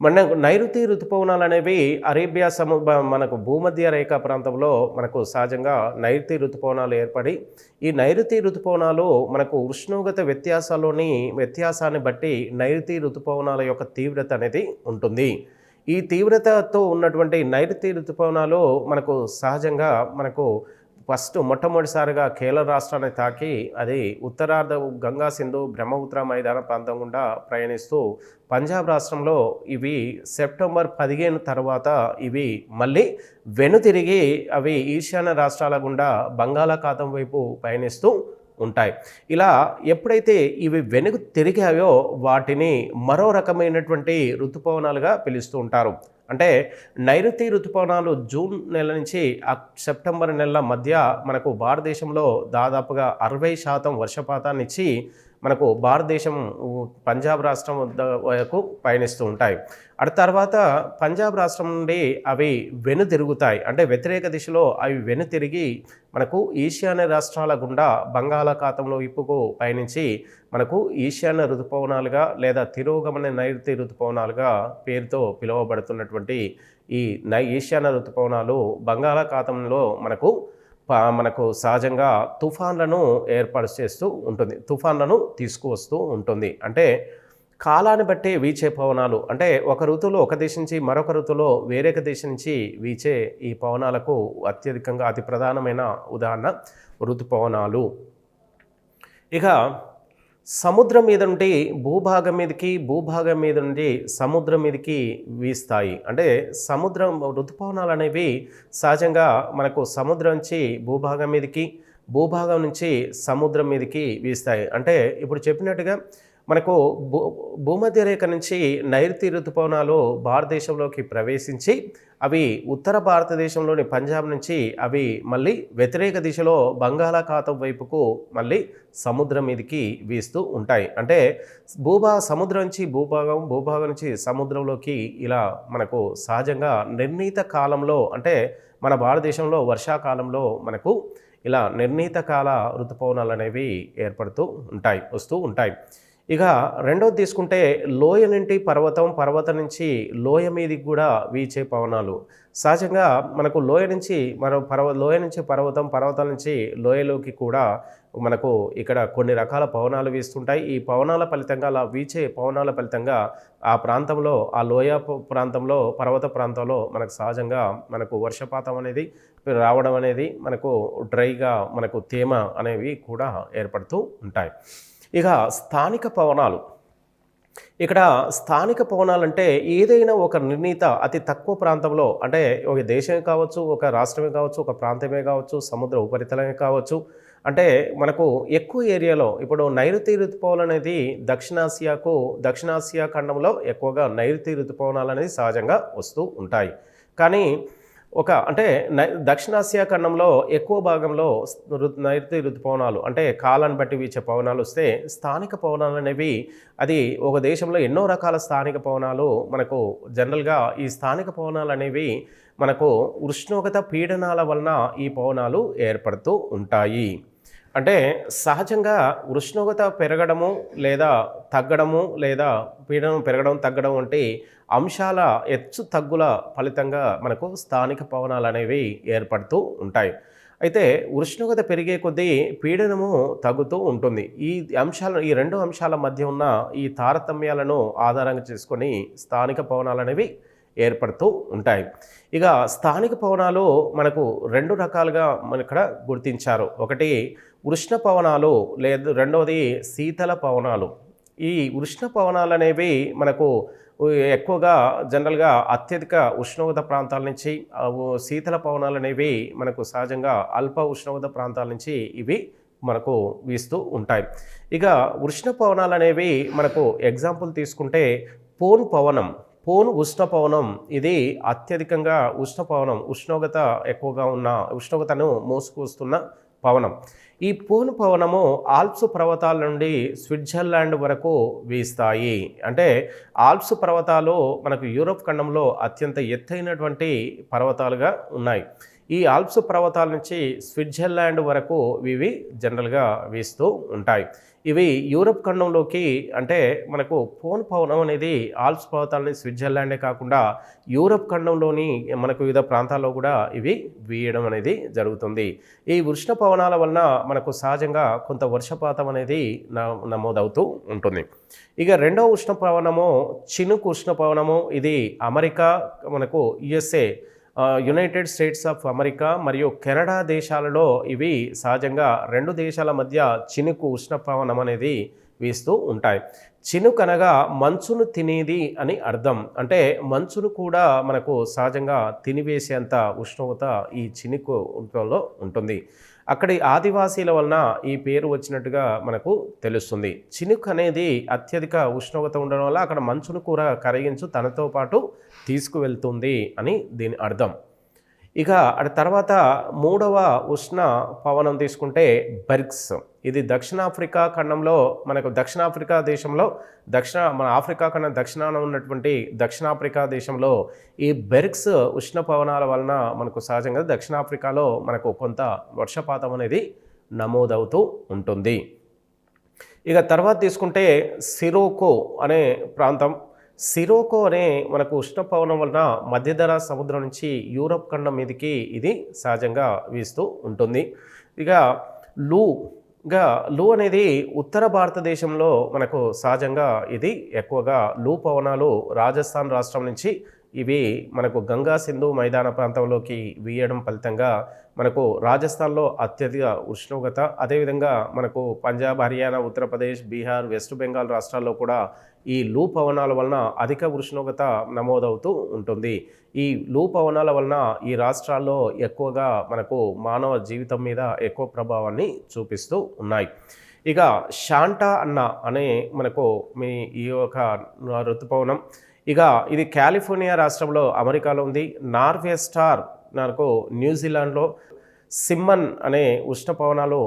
మనకు నైరుతి ఋతుపవనాలు అనేవి అరేబియా మనకు భూమధ్య రేఖా ప్రాంతంలో మనకు సహజంగా నైరుతి ఋతుపవనాలు ఏర్పడి ఈ నైరుతి ఋతుపవనాలు మనకు ఉష్ణోగ్రత వ్యత్యాసాన్ని బట్టి నైరుతి ఋతుపవనాల యొక్క తీవ్రత అనేది ఉంటుంది. ఈ తీవ్రతతో ఉన్నటువంటి నైరుతి ఋతుపవనాలు మనకు సహజంగా మొట్టమొదటిసారిగా కేరళ రాష్ట్రాన్ని తాకి అది ఉత్తరార్ధ గంగా సింధు బ్రహ్మపుత్ర మైదాన ప్రాంతం గుండా ప్రయాణిస్తూ పంజాబ్ రాష్ట్రంలో ఇవి సెప్టెంబర్ 15 తర్వాత ఇవి మళ్ళీ వెనుతిరిగి అవి ఈశాన్య రాష్ట్రాల గుండా బంగాళాఖాతం వైపు పయనిస్తూ ఉంటాయి. ఇలా ఎప్పుడైతే ఇవి వెనుక తిరిగాయో వాటిని మరో రకమైనటువంటి ఋతుపవనాలుగా పిలుస్తూ ఉంటారు. అంటే నైరుతి ఋతుపవనాలు జూన్ నెల నుంచి సెప్టెంబర్ నెలల మధ్య మనకు భారతదేశంలో దాదాపుగా 60% వర్షపాతాన్ని ఇచ్చి మనకు భారతదేశం పంజాబ్ రాష్ట్రం వరకు పయనిస్తూ ఉంటాయి. ఆ తర్వాత పంజాబ్ రాష్ట్రం నుండి అవి వెనుతిరుగుతాయి. అంటే వ్యతిరేక దిశలో అవి వెనుతిరిగి మనకు ఈశాన్య రాష్ట్రాల గుండా బంగాళాఖాతంలో వైపుకు పయనించి మనకు ఈశాన్య ఋతుపవనాలుగా లేదా తిరోగమన నైరుతి ఋతుపవనాలుగా పేరుతో పిలువబడుతున్నటువంటి ఈ ఈశాన్య ఋతుపవనాలు బంగాళాఖాతంలో మనకు సహజంగా తుఫాన్లను ఏర్పాటు చేస్తూ ఉంటుంది, తుఫాన్లను తీసుకువస్తూ ఉంటుంది. అంటే కాలాన్ని బట్టి వీచే పవనాలు, అంటే ఒక ఋతువులో ఒక దిశ నుంచి మరొక ఋతువులో వేరొక దిశ నుంచి వీచే ఈ పవనాలకు అత్యధికంగా అతి ప్రధానమైన ఉదాహరణ ఋతుపవనాలు. ఇక సముద్రం మీద నుండి భూభాగం మీద నుండి సముద్రం మీదకి వీస్తాయి. అంటే ఋతుపవనాలు అనేవి సహజంగా మనకు సముద్రం నుంచి భూభాగం నుంచి సముద్రం మీదకి వీస్తాయి. అంటే ఇప్పుడు చెప్పినట్టుగా మనకు భూమధ్య రేఖ నుంచి నైరుతి ఋతుపవనాలు భారతదేశంలోకి ప్రవేశించి అవి ఉత్తర భారతదేశంలోని పంజాబ్ నుంచి అవి మళ్ళీ వ్యతిరేక దిశలో బంగాళాఖాతం వైపుకు మళ్ళీ సముద్రం మీదకి వీస్తూ ఉంటాయి. అంటే సముద్రం నుంచి భూభాగం నుంచి సముద్రంలోకి ఇలా మనకు సహజంగా నిర్ణీత కాలంలో, అంటే మన భారతదేశంలో వర్షాకాలంలో మనకు ఇలా నిర్ణీత కాల ఋతుపవనాలు అనేవి వస్తూ ఉంటాయి. ఇక రెండవది తీసుకుంటే లోయ నుండి పర్వతం నుంచి లోయ మీదకి కూడా వీచే పవనాలు. సహజంగా మనకు లోయ నుంచి పర్వతాల నుంచి లోయలోకి కూడా మనకు ఇక్కడ కొన్ని రకాల పవనాలు వీస్తుంటాయి. ఈ పవనాల ఫలితంగా అలా వీచే పవనాల ఫలితంగా ఆ ప్రాంతంలో, ఆ లోయ ప్రాంతంలో, పర్వత ప్రాంతంలో మనకు సహజంగా వర్షపాతం అనేది రావడం అనేది మనకు డ్రైగా మనకు తేమ అనేవి కూడా ఏర్పడుతూ ఉంటాయి. ఇక స్థానిక పవనాలు, ఇక్కడ స్థానిక పవనాలంటే ఏదైనా ఒక నిర్ణీత అతి తక్కువ ప్రాంతంలో అంటే ఒక దేశమే కావచ్చు, ఒక రాష్ట్రమే కావచ్చు, ఒక ప్రాంతమే కావచ్చు, సముద్ర ఉపరితలమే కావచ్చు. అంటే మనకు ఎక్కువ ఏరియాలో ఇప్పుడు నైరుతి ఋతుపవనాలు అనేది దక్షిణాసియా ఖండంలో ఎక్కువగా నైరుతి ఋతుపవనాలు అనేది సహజంగా వస్తూ ఉంటాయి. కానీ అంటే దక్షిణాసియా ఖండంలో ఎక్కువ భాగంలో నైరుతి ఋతుపవనాలు అంటే కాలాన్ని బట్టి వీచే పవనాలు వస్తే స్థానిక పవనాలు అనేవి అది ఒక దేశంలో ఎన్నో రకాల స్థానిక పవనాలు మనకు జనరల్గా ఈ స్థానిక పవనాలు అనేవి మనకు ఉష్ణోగ్రత పీడనాల వలన ఈ పవనాలు ఏర్పడుతూ ఉంటాయి. అంటే సహజంగా ఉష్ణోగ్రత పెరగడము లేదా తగ్గడము లేదా పీడనం పెరగడం తగ్గడం వంటి అంశాల హెచ్చు తగ్గుల ఫలితంగా మనకు స్థానిక పవనాలు అనేవి ఏర్పడుతూ ఉంటాయి. అయితే ఉష్ణోగ్రత పెరిగే కొద్దీ పీడనము తగ్గుతూ ఉంటుంది. ఈ రెండు అంశాల మధ్య ఉన్న ఈ తారతమ్యాలను ఆధారంగా చేసుకొని స్థానిక పవనాలు అనేవి ఏర్పడుతూ ఉంటాయి. ఇక స్థానిక పవనాలు మనకు రెండు రకాలుగా మన ఇక్కడ గుర్తించారు. ఒకటి ఉష్ణ పవనాలు రెండవది శీతల పవనాలు. ఈ ఉష్ణ పవనాలు అనేవి మనకు ఎక్కువగా జనరల్గా అత్యధిక ఉష్ణోగ్రత ప్రాంతాల నుంచి, శీతల పవనాలు అనేవి మనకు సహజంగా అల్ప ఉష్ణోగ్రత ప్రాంతాల నుంచి ఇవి మనకు వీస్తూ ఉంటాయి. ఇక ఉష్ణ పవనాలు అనేవి మనకు ఎగ్జాంపుల్ తీసుకుంటే పోన్ ఉష్ణపవనం ఇది అత్యధికంగా ఉష్ణోగ్రత ఎక్కువగా ఉన్న ఉష్ణోగ్రతను మోసుకొస్తున్న పవనం. ఈ పోన్ పవనము ఆల్ప్స్ పర్వతాల నుండి స్విట్జర్లాండ్ వరకు వీస్తాయి. అంటే ఆల్ప్స్ పర్వతాలు మనకు యూరోప్ ఖండంలో అత్యంత ఎత్తైనటువంటి పర్వతాలుగా ఉన్నాయి. ఈ ఆల్ప్స్ పర్వతాల నుంచి స్విట్జర్లాండ్ వరకు ఇవి జనరల్గా వీస్తూ ఉంటాయి. ఇవి యూరప్ ఖండంలోకి అంటే మనకు పోన్ పవనం అనేది ఆల్ప్స్ పర్వతాలని స్విట్జర్లాండే కాకుండా యూరప్ ఖండంలోని మనకు వివిధ ప్రాంతాల్లో కూడా ఇవి వీయడం అనేది జరుగుతుంది. ఈ ఉష్ణ పవనాల వలన మనకు సహజంగా కొంత వర్షపాతం అనేది నమోదవుతూ ఉంటుంది. ఇక రెండవ ఉష్ణ పవనము చినుకు ఉష్ణ పవనము. ఇది అమెరికా మనకు USA United states of America మరియు కెనడా దేశాలలో ఇవి సహజంగా రెండు దేశాల మధ్య చినుకు ఉష్ణపవనం అనేది వీస్తూ ఉంటాయి. చినుకు అనగా మంచును తినేది అని అర్థం. అంటే మంచును కూడా మనకు సహజంగా తినివేసేంత ఉష్ణోగ్రత ఈ చినుకులో ఉంటుంది. అక్కడి ఆదివాసీల వలన ఈ పేరు వచ్చినట్టుగా మనకు తెలుస్తుంది. చినుకు అనేది అత్యధిక ఉష్ణోగ్రత ఉండడం వల్ల అక్కడ మంచును కూడా కరిగించు తనతో పాటు తీసుకువెళ్తుంది అని దీని అర్థం. ఇక తర్వాత మూడవ ఉష్ణ పవనం తీసుకుంటే బెర్గ్స్. ఇది దక్షిణాఫ్రికా ఖండంలో మనకు దక్షిణాఫ్రికా దేశంలో మన ఆఫ్రికా ఖండం దక్షిణాన ఉన్నటువంటి దక్షిణాఫ్రికా దేశంలో ఈ బెర్గ్స్ ఉష్ణ పవనాల వలన మనకు సహజంగా దక్షిణాఫ్రికాలో మనకు కొంత వర్షపాతం అనేది నమోదవుతూ ఉంటుంది. ఇక తర్వాత తీసుకుంటే సిరోకో అనే ప్రాంతం. సిరోకో అనే మనకు ఉష్ణపవనం వలన మధ్యధరా సముద్రం నుంచి యూరప్ ఖండం మీదకి ఇది సహజంగా వీస్తూ ఉంటుంది. ఇక లూ అనేది ఉత్తర భారతదేశంలో మనకు సహజంగా ఇది ఎక్కువగా లూ పవనాలు రాజస్థాన్ రాష్ట్రం నుంచి ఇవి మనకు గంగా సింధు మైదాన ప్రాంతంలోకి వీయడం ఫలితంగా మనకు రాజస్థాన్లో అత్యధిక ఉష్ణోగ్రత, అదేవిధంగా మనకు పంజాబ్, హర్యానా, ఉత్తరప్రదేశ్, బీహార్, వెస్ట్ బెంగాల్ రాష్ట్రాల్లో కూడా ఈ లూ పవనాల వలన అధిక ఉష్ణోగ్రత నమోదవుతూ ఉంటుంది. ఈ లూ పవనాల వలన ఈ రాష్ట్రాల్లో ఎక్కువగా మనకు మానవ జీవితం మీద ఎక్కువ ప్రభావాన్ని చూపిస్తూ ఉన్నాయి. ఇక శాంటా అనే మనకు ఈ యొక్క ఋతుపవనం. ఇక ఇది కాలిఫోర్నియా రాష్ట్రంలో అమెరికాలో ఉంది. నార్వేస్టార్ మనకు న్యూజిలాండ్లో. సిమ్మన్ అనే ఉష్ణపవనాలు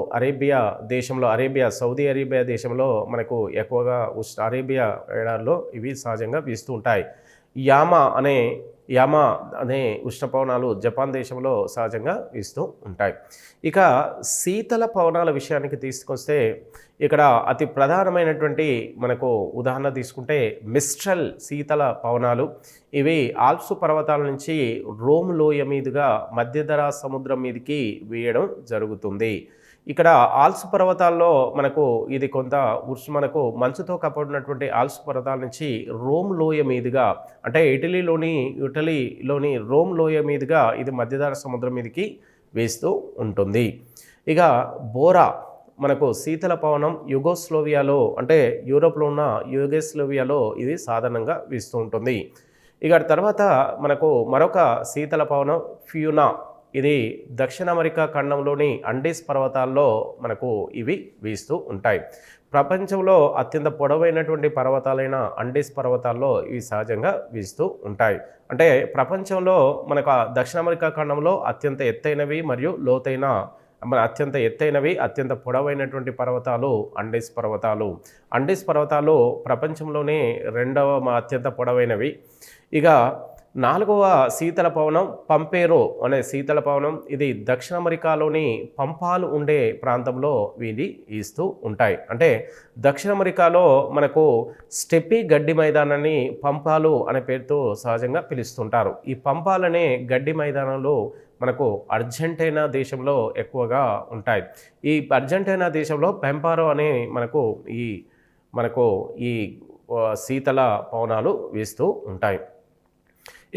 సౌదీ అరేబియా దేశంలో మనకు ఎక్కువగా అరేబియా ఎడారిలో ఇవి సహజంగా వీస్తూ ఉంటాయి. యామా అనే ఉష్ణపవనాలు జపాన్ దేశంలో సహజంగా వీస్తూ ఉంటాయి. ఇక శీతల పవనాల విషయానికి తీసుకొస్తే ఇక్కడ అతి ప్రధానమైనటువంటి మనకు ఉదాహరణ తీసుకుంటే మిస్ట్రల్ శీతల పవనాలు. ఇవి ఆల్ప్స్ పర్వతాల నుంచి రోమ్ లోయ మీదుగా మధ్యధరా సముద్రం మీదకి వీయడం జరుగుతుంది. ఇక్కడ ఆల్ప్స్ పర్వతాల్లో మనకు ఇది కొంత మనకు మంచుతో కప్పబడినటువంటి ఆల్ప్స్ పర్వతాల నుంచి రోమ్ లోయ మీదుగా అంటే ఇటలీలోని రోమ్ లోయ మీదుగా ఇది మధ్యధరా సముద్రం మీదకి వేస్తూ ఉంటుంది. ఇక మనకు శీతల పవనం యుగోస్లోవియాలో అంటే యూరోప్లో ఉన్న యుగోస్లోవియాలో ఇది సాధారణంగా వీస్తూ ఉంటుంది. ఇక తర్వాత మనకు మరొక శీతల పవనం ఫ్యూనా. ఇది దక్షిణ అమెరికా ఖండంలోని అండీస్ పర్వతాల్లో మనకు ఇవి వీస్తూ ఉంటాయి. ప్రపంచంలో అత్యంత పొడవైనటువంటి పర్వతాలైన అండీస్ పర్వతాల్లో ఇవి సహజంగా వీస్తూ ఉంటాయి. అంటే ప్రపంచంలో మనకు దక్షిణ అమెరికా ఖండంలో అత్యంత ఎత్తైనవి మరియు లోతైన అత్యంత ఎత్తైనవి అత్యంత పొడవైనటువంటి పర్వతాలు అండీస్ పర్వతాలు. అండీస్ పర్వతాలు ప్రపంచంలోనే రెండవ అత్యంత పొడవైనవి. ఇక 4వ శీతల పవనం పంపేరో అనే శీతల పవనం. ఇది దక్షిణ అమెరికాలోని పంపాలు ఉండే ప్రాంతంలో వీధి ఈస్తూ ఉంటాయి. అంటే దక్షిణ అమెరికాలో మనకు స్టెప్పీ గడ్డి మైదానాన్ని పంపాలు అనే పేరుతో సహజంగా పిలుస్తుంటారు. ఈ పంపాలనే గడ్డి మైదానంలో మనకు అర్జెంటీనా దేశంలో ఎక్కువగా ఉంటాయి. ఈ అర్జెంటీనా దేశంలో పెంపారో అనే మనకు ఈ శీతల పవనాలు వీస్తూ ఉంటాయి.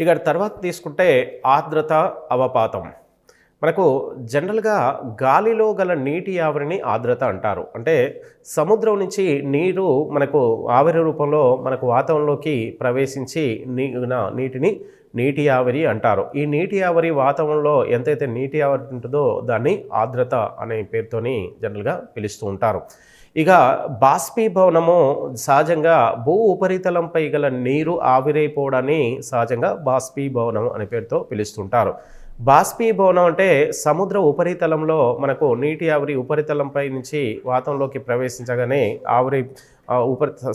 ఇక తర్వాత తీసుకుంటే ఆర్ద్రత అవపాతం. మనకు జనరల్గా గాలిలో గల నీటి ఆవిరిని ఆర్ద్రత అంటారు. అంటే సముద్రం నుంచి నీరు మనకు ఆవిరి రూపంలో మనకు వాతావరణంలోకి ప్రవేశించి నీటిని నీటి ఆవిరి అంటారు. ఈ నీటి ఆవిరి వాతావరణంలో ఎంతైతే నీటి ఆవిరి ఉంటుందో దాన్ని ఆర్ద్రత అనే పేరుతోని జనరల్గా పిలుస్తూ ఉంటారు. ఇక బాష్పీభవనము సహజంగా భూ ఉపరితలంపై గల నీరు ఆవిరైపోవడాన్ని సహజంగా బాష్పీభవనం అనే పేరుతో పిలుస్తుంటారు. బాష్పీభవనం అంటే సముద్ర ఉపరితలంలో మనకు నీటి ఆవిరి ఉపరితలంపై నుంచి వాతావరణంలోకి ప్రవేశించగానే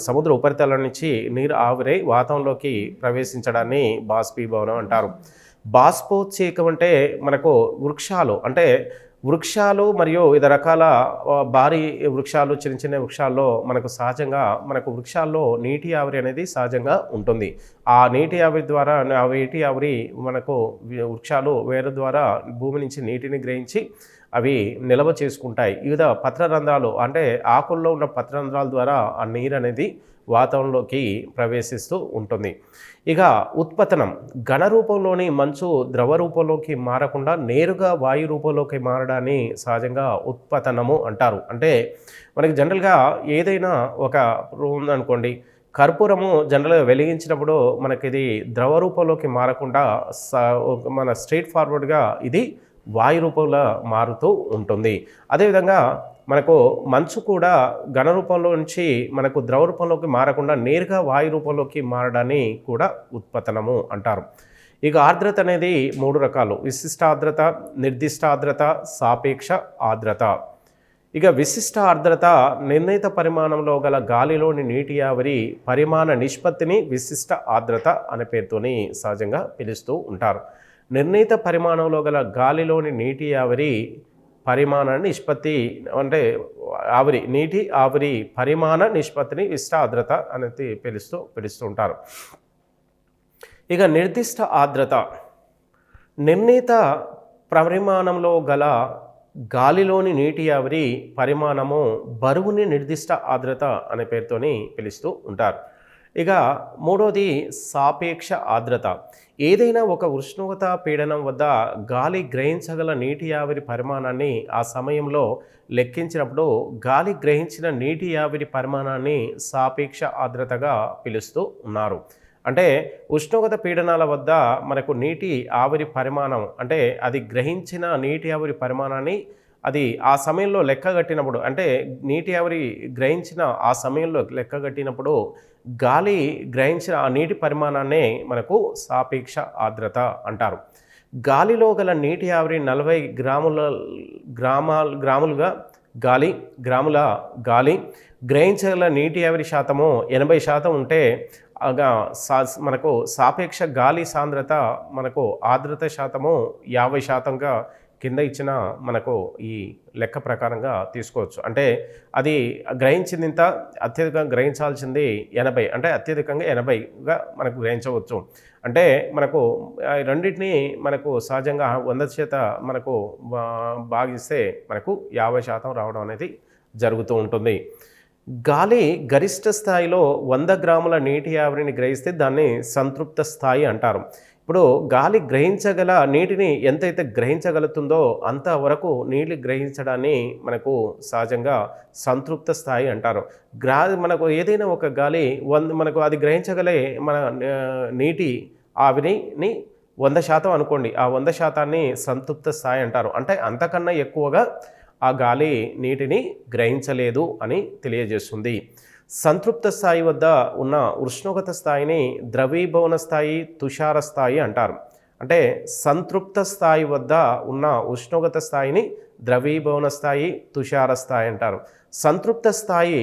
సముద్ర ఉపరితలం నుంచి నీరు ఆవిరై వాతావరణంలోకి ప్రవేశించడాన్ని బాష్పీభవనం అంటారు. బాష్పోత్సేకం అంటే మనకు వృక్షాలు మరియు వివిధ రకాల భారీ వృక్షాలు చిన్న చిన్న వృక్షాల్లో మనకు సహజంగా వృక్షాల్లో నీటి ఆవిరి అనేది సహజంగా ఉంటుంది. ఆ నీటి ఆవిరి మనకు వృక్షాలు వేరు ద్వారా భూమి నుంచి నీటిని గ్రహించి అవి నిల్వ చేసుకుంటాయి. వివిధ పత్రరంధ్రాలు అంటే ఆకుల్లో ఉన్న పత్రరంధ్రాల ద్వారా ఆ నీరు అనేది వాతావరణంలోకి ప్రవేశిస్తూ ఉంటుంది. ఇక ఉత్పతనం ఘన రూపంలోని మంచు ద్రవ రూపంలోకి మారకుండా నేరుగా వాయు రూపంలోకి మారడాన్ని సహజంగా ఉత్పతనము అంటారు. అంటే మనకి జనరల్గా ఏదైనా ఒక ఉందనుకోండి, కర్పూరము జనరల్గా వెలిగించినప్పుడు మనకిది ద్రవ రూపంలోకి మారకుండా మన స్ట్రైట్ ఫార్వర్డ్గా ఇది వాయు రూపంలో మారుతూ ఉంటుంది. అదేవిధంగా మనకు మంచు కూడా ఘన రూపంలో నుంచి మనకు ద్రవ రూపంలోకి మారకుండా నేరుగా వాయు రూపంలోకి మారడాన్ని కూడా ఉత్పతనము అంటారు. ఇక ఆర్ద్రత అనేది 3 రకాలు: విశిష్ట ఆర్ద్రత, నిర్దిష్ట ఆర్ద్రత, సాపేక్ష ఆర్ద్రత. ఇక విశిష్ట ఆర్ద్రత నిర్ణీత పరిమాణంలో గల గాలిలోని నీటి ఆవిరి పరిమాణ నిష్పత్తిని విశిష్ట ఆర్ద్రత అనే పేరుతోని సహజంగా పిలుస్తూ ఉంటారు. నిర్ణీత పరిమాణంలో గల గాలిలోని నీటి ఆవిరి పరిమాణ నిష్పత్తి అంటే నీటి ఆవిరి పరిమాణ నిష్పత్తిని విశిష్ట ఆర్ద్రత అనేది పిలుస్తూ ఉంటారు. ఇక నిర్దిష్ట ఆర్ద్రత నిర్ణీత పరిమాణంలో గల గాలిలోని నీటి ఆవిరి పరిమాణము బరువుని నిర్దిష్ట ఆర్ద్రత అనే పేరుతోని పిలుస్తూ ఉంటారు. ఇక 3వది సాపేక్ష ఆర్ద్రత. ఏదైనా ఒక ఉష్ణోగ్రత పీడనం వద్ద గాలి గ్రహించగల నీటి ఆవిరి పరిమాణాన్ని ఆ సమయంలో లెక్కించినప్పుడు గాలి గ్రహించిన నీటి ఆవిరి పరిమాణాన్ని సాపేక్ష ఆర్ద్రతగా పిలుస్తూ ఉన్నారు. అంటే ఉష్ణోగ్రత పీడనాల వద్ద మనకు నీటి ఆవిరి పరిమాణం అంటే అది గ్రహించిన నీటి ఆవిరి పరిమాణాన్ని అది ఆ సమయంలో లెక్కగట్టినప్పుడు అంటే నీటి ఆవిరి గ్రహించిన ఆ సమయంలో లెక్కగట్టినప్పుడు గాలి గ్రహించిన ఆ నీటి పరిమాణాన్నే మనకు సాపేక్ష ఆర్ద్రత అంటారు. గాలిలో గల నీటి ఆవిరి 40 గ్రాముల గాలి గ్రహించగల నీటి ఆవిరి శాతము 80% ఉంటే మనకు సాపేక్ష గాలి సాంద్రత మనకు ఆర్ద్రత శాతము 50%గా కింద ఇచ్చిన మనకు ఈ లెక్క ప్రకారంగా తీసుకోవచ్చు. అంటే అది గ్రహించింది ఇంత, అత్యధికంగా గ్రహించాల్సింది 80, అంటే అత్యధికంగా 80గా మనకు గ్రహించవచ్చు. అంటే మనకు రెండింటినీ మనకు సహజంగా 100 మనకు భాగిస్తే మనకు 50% రావడం అనేది జరుగుతూ ఉంటుంది. గాలి గరిష్ట స్థాయిలో 100 గ్రాముల నీటి ఆవిరిని గ్రహిస్తే దాన్ని సంతృప్త స్థాయి అంటారు. ఇప్పుడు గాలి గ్రహించగల నీటిని ఎంతైతే గ్రహించగలుగుతుందో అంతవరకు నీళ్ళు గ్రహించడాన్ని మనకు సహజంగా సంతృప్త స్థాయి అంటారు. మనకు ఏదైనా ఒక గాలి మనకు అది గ్రహించగలే మన నీటి ఆవిరిని 100% అనుకోండి. ఆ 100%ని సంతృప్త స్థాయి అంటారు. అంటే అంతకన్నా ఎక్కువగా ఆ గాలి నీటిని గ్రహించలేదు అని తెలియజేస్తుంది. సంతృప్త స్థాయి వద్ద ఉన్న ఉష్ణోగ్రత స్థాయిని ద్రవీభవన స్థాయి, తుషార స్థాయి అంటారు. అంటే సంతృప్త స్థాయి వద్ద ఉన్న ఉష్ణోగ్రత స్థాయిని ద్రవీభవన స్థాయి, తుషార స్థాయి అంటారు. సంతృప్త స్థాయి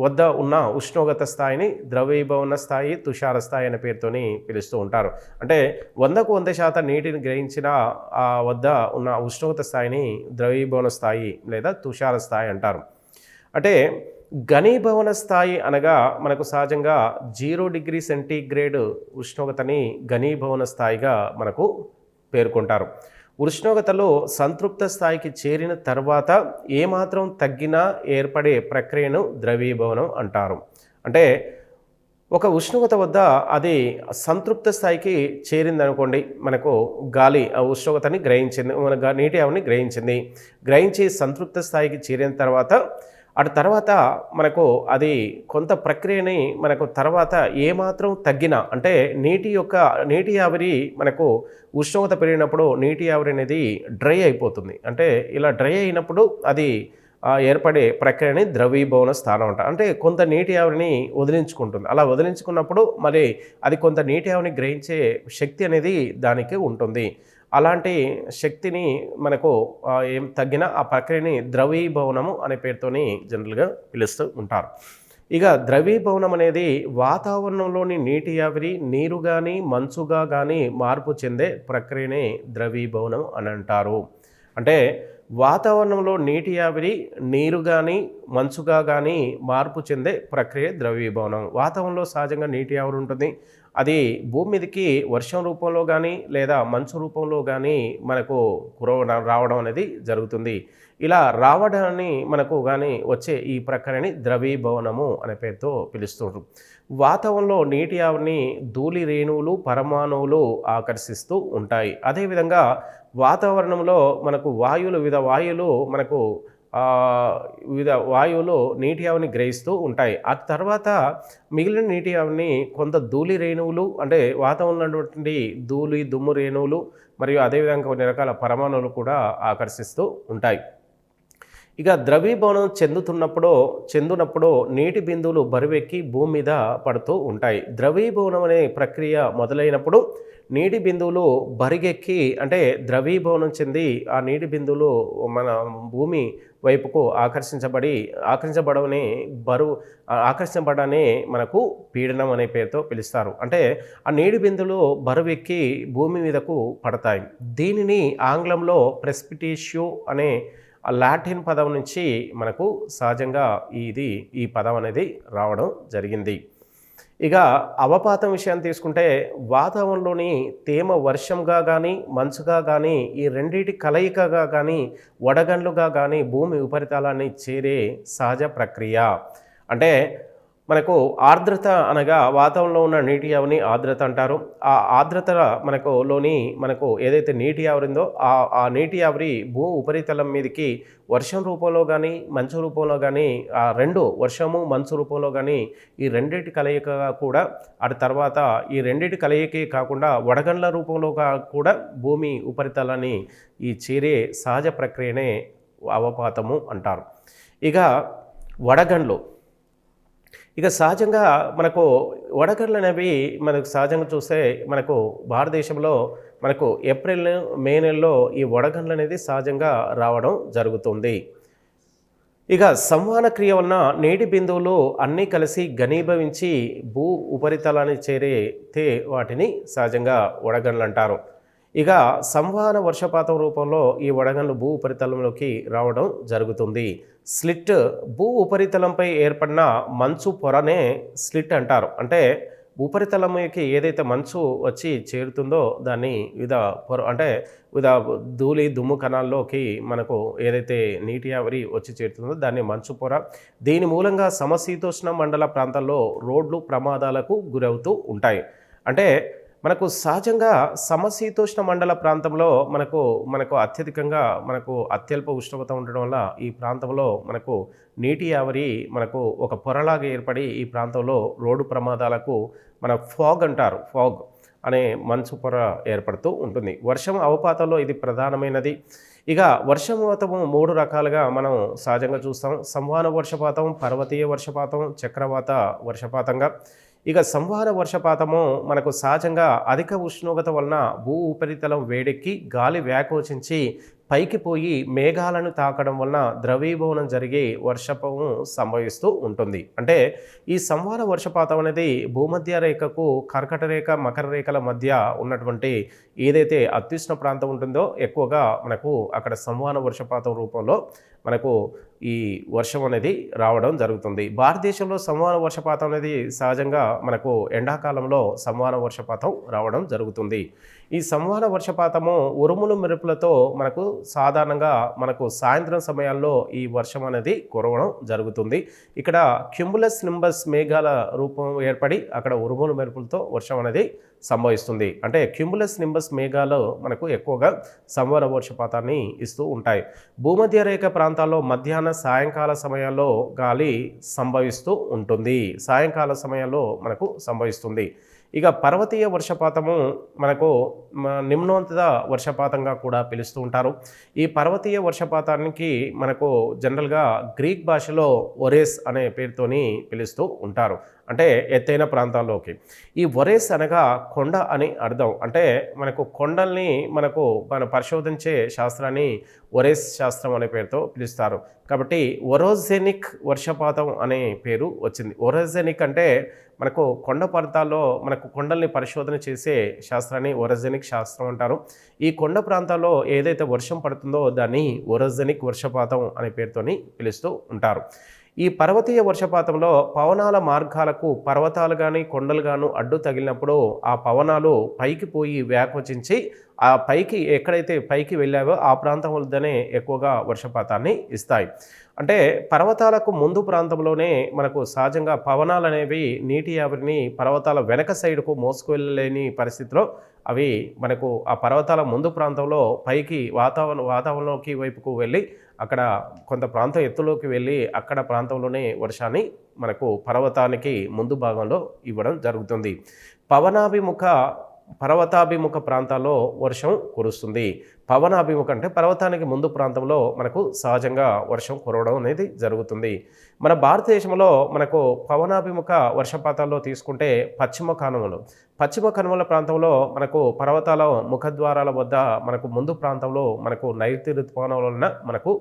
వద్ద ఉన్న ఉష్ణోగ్రత స్థాయిని ద్రవీభవన స్థాయి, తుషార స్థాయి అనే పేరుతోని పిలుస్తూ ఉంటారు. అంటే 100కు 100% నీటిని గ్రహించిన వద్ద ఉన్న ఉష్ణోగ్రత స్థాయిని ద్రవీభవన స్థాయి లేదా తుషార స్థాయి అంటారు. అంటే ఘనీభవన స్థాయి అనగా మనకు సహజంగా 0 డిగ్రీ సెంటీగ్రేడ్ ఉష్ణోగ్రతని ఘనీభవన స్థాయిగా మనకు పేర్కొంటారు. ఉష్ణోగ్రతలో సంతృప్త స్థాయికి చేరిన తర్వాత ఏమాత్రం తగ్గినా ఏర్పడే ప్రక్రియను ద్రవీభవనం అంటారు. అంటే ఒక ఉష్ణోగ్రత వద్ద అది సంతృప్త స్థాయికి చేరిందనుకోండి, మనకు గాలి ఆ ఉష్ణోగ్రతని గ్రహించింది, మన నీటి ఆవిరిని గ్రహించి సంతృప్త స్థాయికి చేరిన తర్వాత అటు తర్వాత మనకు అది కొంత ప్రక్రియని మనకు తర్వాత ఏమాత్రం తగ్గినా, అంటే నీటి ఆవిరి మనకు ఉష్ణోగ్రత పెరిగినప్పుడు నీటి ఆవిరి అనేది డ్రై అయిపోతుంది. అంటే ఇలా డ్రై అయినప్పుడు అది ఏర్పడే ప్రక్రియని ద్రవీభవన స్థానం అంటారు. అంటే కొంత నీటి ఆవిరిని వదిలించుకుంటుంది. అలా వదిలించుకున్నప్పుడు మరి అది కొంత నీటి ఆవిరిని గ్రహించే శక్తి అనేది దానికి ఉంటుంది. అలాంటి శక్తిని మనకు ఏం తగ్గినా ఆ ప్రక్రియని ద్రవీభవనము అనే పేరుతోని జనరల్గా పిలుస్తూ ఉంటారు. ఇక ద్రవీభవనం అనేది వాతావరణంలోని నీటి ఆవిరి నీరు కానీ మంచుగా కానీ మార్పు చెందే ప్రక్రియనే ద్రవీభవనం అని అంటారు. అంటే వాతావరణంలో నీటి ఆవిరి నీరు కానీ మంచుగా కానీ మార్పు చెందే ప్రక్రియ ద్రవీభవనం. వాతావరణంలో సహజంగా నీటి ఆవిరి ఉంటుంది. అది భూమి మీదకి వర్షం రూపంలో కానీ లేదా మంచు రూపంలో కానీ మనకు రావడం అనేది జరుగుతుంది. ఇలా రావడాన్ని మనకు కానీ వచ్చే ఈ ప్రక్రియని ద్రవీభవనము అనే పేరుతో పిలుస్తుంటారు. వాతావరణంలో నీటి ఆవిరిని ధూళి రేణువులు, పరమాణువులు ఆకర్షిస్తూ ఉంటాయి. అదేవిధంగా వాతావరణంలో మనకు వివిధ వాయువులు నీటి ఆవిరిని గ్రహిస్తూ ఉంటాయి. ఆ తర్వాత మిగిలిన నీటి ఆవిరిని కొంత ధూళి రేణువులు, అంటే వాతావరణంలో ఉన్నటువంటి ధూళి దుమ్ము రేణువులు మరియు అదేవిధంగా కొన్ని రకాల పరమాణువులు కూడా ఆకర్షిస్తూ ఉంటాయి. ఇక ద్రవీభవనం చెందునప్పుడు నీటి బిందువులు బరువెక్కి భూమి మీద పడుతూ ఉంటాయి. ద్రవీభవనం అనే ప్రక్రియ మొదలైనప్పుడు నీటి బిందువులు బరిగెక్కి, అంటే ద్రవీభవనం చెంది ఆ నీటి బిందువులు మన భూమి వైపుకు ఆకర్షించబడనే మనకు పీడనం అనే పేరుతో పిలుస్తారు. అంటే ఆ నీటి బిందువులు బరువెక్కి భూమి మీదకు పడతాయి. దీనిని ఆంగ్లంలో ప్రెసిపిటేషియో అనే లాటిన్ పదం నుంచి మనకు సహజంగా ఈ పదం అనేది రావడం జరిగింది. ఇక అవపాతం విషయాన్ని తీసుకుంటే వాతావరణంలోని తేమ వర్షంగా కానీ మంచుగా కానీ ఈ రెండింటి కలయికగా కానీ వడగండ్లుగా కానీ భూమి ఉపరితలాన్ని చేరే సహజ ప్రక్రియ. అంటే మనకు ఆర్ద్రత అనగా వాతావరణంలో ఉన్న నీటి ఆవిరిని ఆర్ద్రత అంటారు. ఆ ఆర్ద్రత మనకు ఏదైతే నీటి ఆవిరి ఉందో ఆ నీటి ఆవిరి భూ ఉపరితలం మీదకి వర్షం రూపంలో కానీ మంచు రూపంలో కానీ వర్షము మంచు రూపంలో కానీ ఈ రెండింటి కలయికగా కూడా అటు తర్వాత ఈ రెండింటి కలయికే కాకుండా వడగండ్ల రూపంలో కూడా భూమి ఉపరితలాన్ని చేరే సహజ ప్రక్రియనే అవపాతము అంటారు. ఇక వడగండ్లు, ఇక సహజంగా మనకు వడగండ్లు అనేవి మనకు సహజంగా చూస్తే మనకు భారతదేశంలో మనకు ఏప్రిల్ మే నెలలో ఈ వడగండ్లు అనేది సహజంగా రావడం జరుగుతుంది. ఇక సంవహన క్రియ వలన నీటి బిందువులు అన్నీ కలిసి ఘనీభవించి భూ ఉపరితలాన్ని చేరితే వాటిని సహజంగా వడగండ్లు అంటారు. ఇక సంవహన వర్షపాతం రూపంలో ఈ వడగండ్లు భూ ఉపరితలంలోకి రావడం జరుగుతుంది. స్లిట్ భూ ఉపరితలంపై ఏర్పడిన మంచు పొరనే స్లిట్ అంటారు. అంటే ఉపరితలంకి ఏదైతే మంచు వచ్చి చేరుతుందో దాన్ని వివిధ ధూళి దుమ్ము కణాల్లోకి మనకు ఏదైతే నీటి ఆవిరి వచ్చి చేరుతుందో దాన్ని మంచు పొర. దీని మూలంగా సమశీతోష్ణ మండల ప్రాంతాల్లో రోడ్లు ప్రమాదాలకు గురవుతూ ఉంటాయి. అంటే మనకు సహజంగా సమశీతోష్ణ మండల ప్రాంతంలో మనకు మనకు అత్యధికంగా మనకు అత్యల్ప ఉష్ణోగ్రత ఉండడం వల్ల ఈ ప్రాంతంలో మనకు నీటి ఆవిరి మనకు ఒక పొరలాగా ఏర్పడి ఈ ప్రాంతంలో రోడ్డు ప్రమాదాలకు మన ఫాగ్ అంటారు, ఫాగ్ అనే మంచు పొర ఏర్పడుతూ ఉంటుంది. వర్షం అవపాతంలో ఇది ప్రధానమైనది. ఇక వర్షపాతము 3 రకాలుగా మనం సహజంగా చూస్తాం. సంవహన వర్షపాతం, పర్వతీయ వర్షపాతం, చక్రవాత వర్షపాతంగా. ఇక సంవహన వర్షపాతము మనకు సహజంగా అధిక ఉష్ణోగ్రత వలన భూ ఉపరితలం వేడెక్కి గాలి వ్యాకోచించి పైకి పోయి మేఘాలను తాకడం వలన ద్రవీభవనం జరిగి వర్షపము సంభవిస్తూ ఉంటుంది. అంటే ఈ సంవహన వర్షపాతం అనేది భూమధ్య రేఖకు కర్కట రేఖ, మకర రేఖల మధ్య ఉన్నటువంటి ఏదైతే అత్యుష్ణ ప్రాంతం ఉంటుందో ఎక్కువగా మనకు అక్కడ సంవహన వర్షపాతం రూపంలో మనకు ఈ వర్షం అనేది రావడం జరుగుతుంది. భారతదేశంలో సంవహన వర్షపాతం అనేది సహజంగా మనకు ఎండాకాలంలో సంవహన వర్షపాతం రావడం జరుగుతుంది. ఈ సంవహన వర్షపాతము ఉరుములు మెరుపులతో మనకు సాధారణంగా మనకు సాయంత్రం సమయాల్లో ఈ వర్షం అనేది కురవడం జరుగుతుంది. ఇక్కడ క్యుములస్ నింబస్ మేఘాల రూపం ఏర్పడి అక్కడ ఉరుములు మెరుపులతో వర్షం అనేది సంభవిస్తుంది. అంటే క్యుములస్ నింబస్ మేఘాలు మనకు ఎక్కువగా సంవహన వర్షపాతాన్ని ఇస్తూ ఉంటాయి. భూమధ్య రేఖ ప్రాంతాల్లో మధ్యాహ్న సాయంకాల సమయాల్లో గాలి సంభవిస్తూ ఉంటుంది. సాయంకాల సమయాల్లో మనకు సంభవిస్తుంది. ఇక పర్వతీయ వర్షపాతము మనకు నిమ్నోన్నత వర్షపాతంగా కూడా పిలుస్తూ ఉంటారు. ఈ పర్వతీయ వర్షపాతానికి మనకు జనరల్గా గ్రీక్ భాషలో ఒరేస్ అనే పేరుతోని పిలుస్తూ ఉంటారు. అంటే ఎత్తైన ప్రాంతాల్లోకి. ఈ ఒరేస్ అనగా కొండ అని అర్థం. అంటే మనకు కొండల్ని మన పరిశోధించే శాస్త్రాన్ని ఒరేస్ శాస్త్రం అనే పేరుతో పిలుస్తారు. కాబట్టి ఒరోజెనిక్ వర్షపాతం అనే పేరు వచ్చింది. ఒరోజెనిక్ అంటే మనకు కొండ ప్రాంతాల్లో మనకు కొండల్ని పరిశోధన చేసే శాస్త్రాన్ని ఒరోజెనిక్ శాస్త్రం అంటారు. ఈ కొండ ప్రాంతాల్లో ఏదైతే వర్షం పడుతుందో దాన్ని ఒరోజెనిక్ వర్షపాతం అనే పేరుతోని పిలుస్తూ ఉంటారు. ఈ పర్వతీయ వర్షపాతంలో పవనాల మార్గాలకు పర్వతాలు కానీ కొండలు గాను అడ్డు తగిలినప్పుడు ఆ పవనాలు పైకి పోయి వ్యాకోచించి ఆ పైకి ఎక్కడైతే పైకి వెళ్ళావో ఆ ప్రాంతం వద్దనే ఎక్కువగా వర్షపాతాన్ని ఇస్తాయి. అంటే పర్వతాలకు ముందు ప్రాంతంలోనే మనకు సహజంగా పవనాలు అనేవి నీటి ఆవిరిని పర్వతాల వెనక సైడ్కు మోసుకువెళ్ళలేని పరిస్థితిలో అవి మనకు ఆ పర్వతాల ముందు ప్రాంతంలో పైకి వాతావరణంలోకి వైపుకు వెళ్ళి అక్కడ కొంత ప్రాంతం ఎత్తులోకి వెళ్ళి అక్కడ ప్రాంతంలోనే వర్షాన్ని మనకు పర్వతానికి ముందు భాగంలో ఇవ్వడం జరుగుతుంది. పర్వతాభిముఖ ప్రాంతాల్లో వర్షం కురుస్తుంది. పవనాభిముఖ అంటే పర్వతానికి ముందు ప్రాంతంలో మనకు సహజంగా వర్షం కురవడం అనేది జరుగుతుంది. మన భారతదేశంలో మనకు పవనాభిముఖ వర్షపాతాల్లో తీసుకుంటే పశ్చిమ కనుమల ప్రాంతంలో మనకు పర్వతాల ముఖద్వారాల వద్ద మనకు ముందు ప్రాంతంలో మనకు నైరుతి ఋతుపవనం వలన మనకు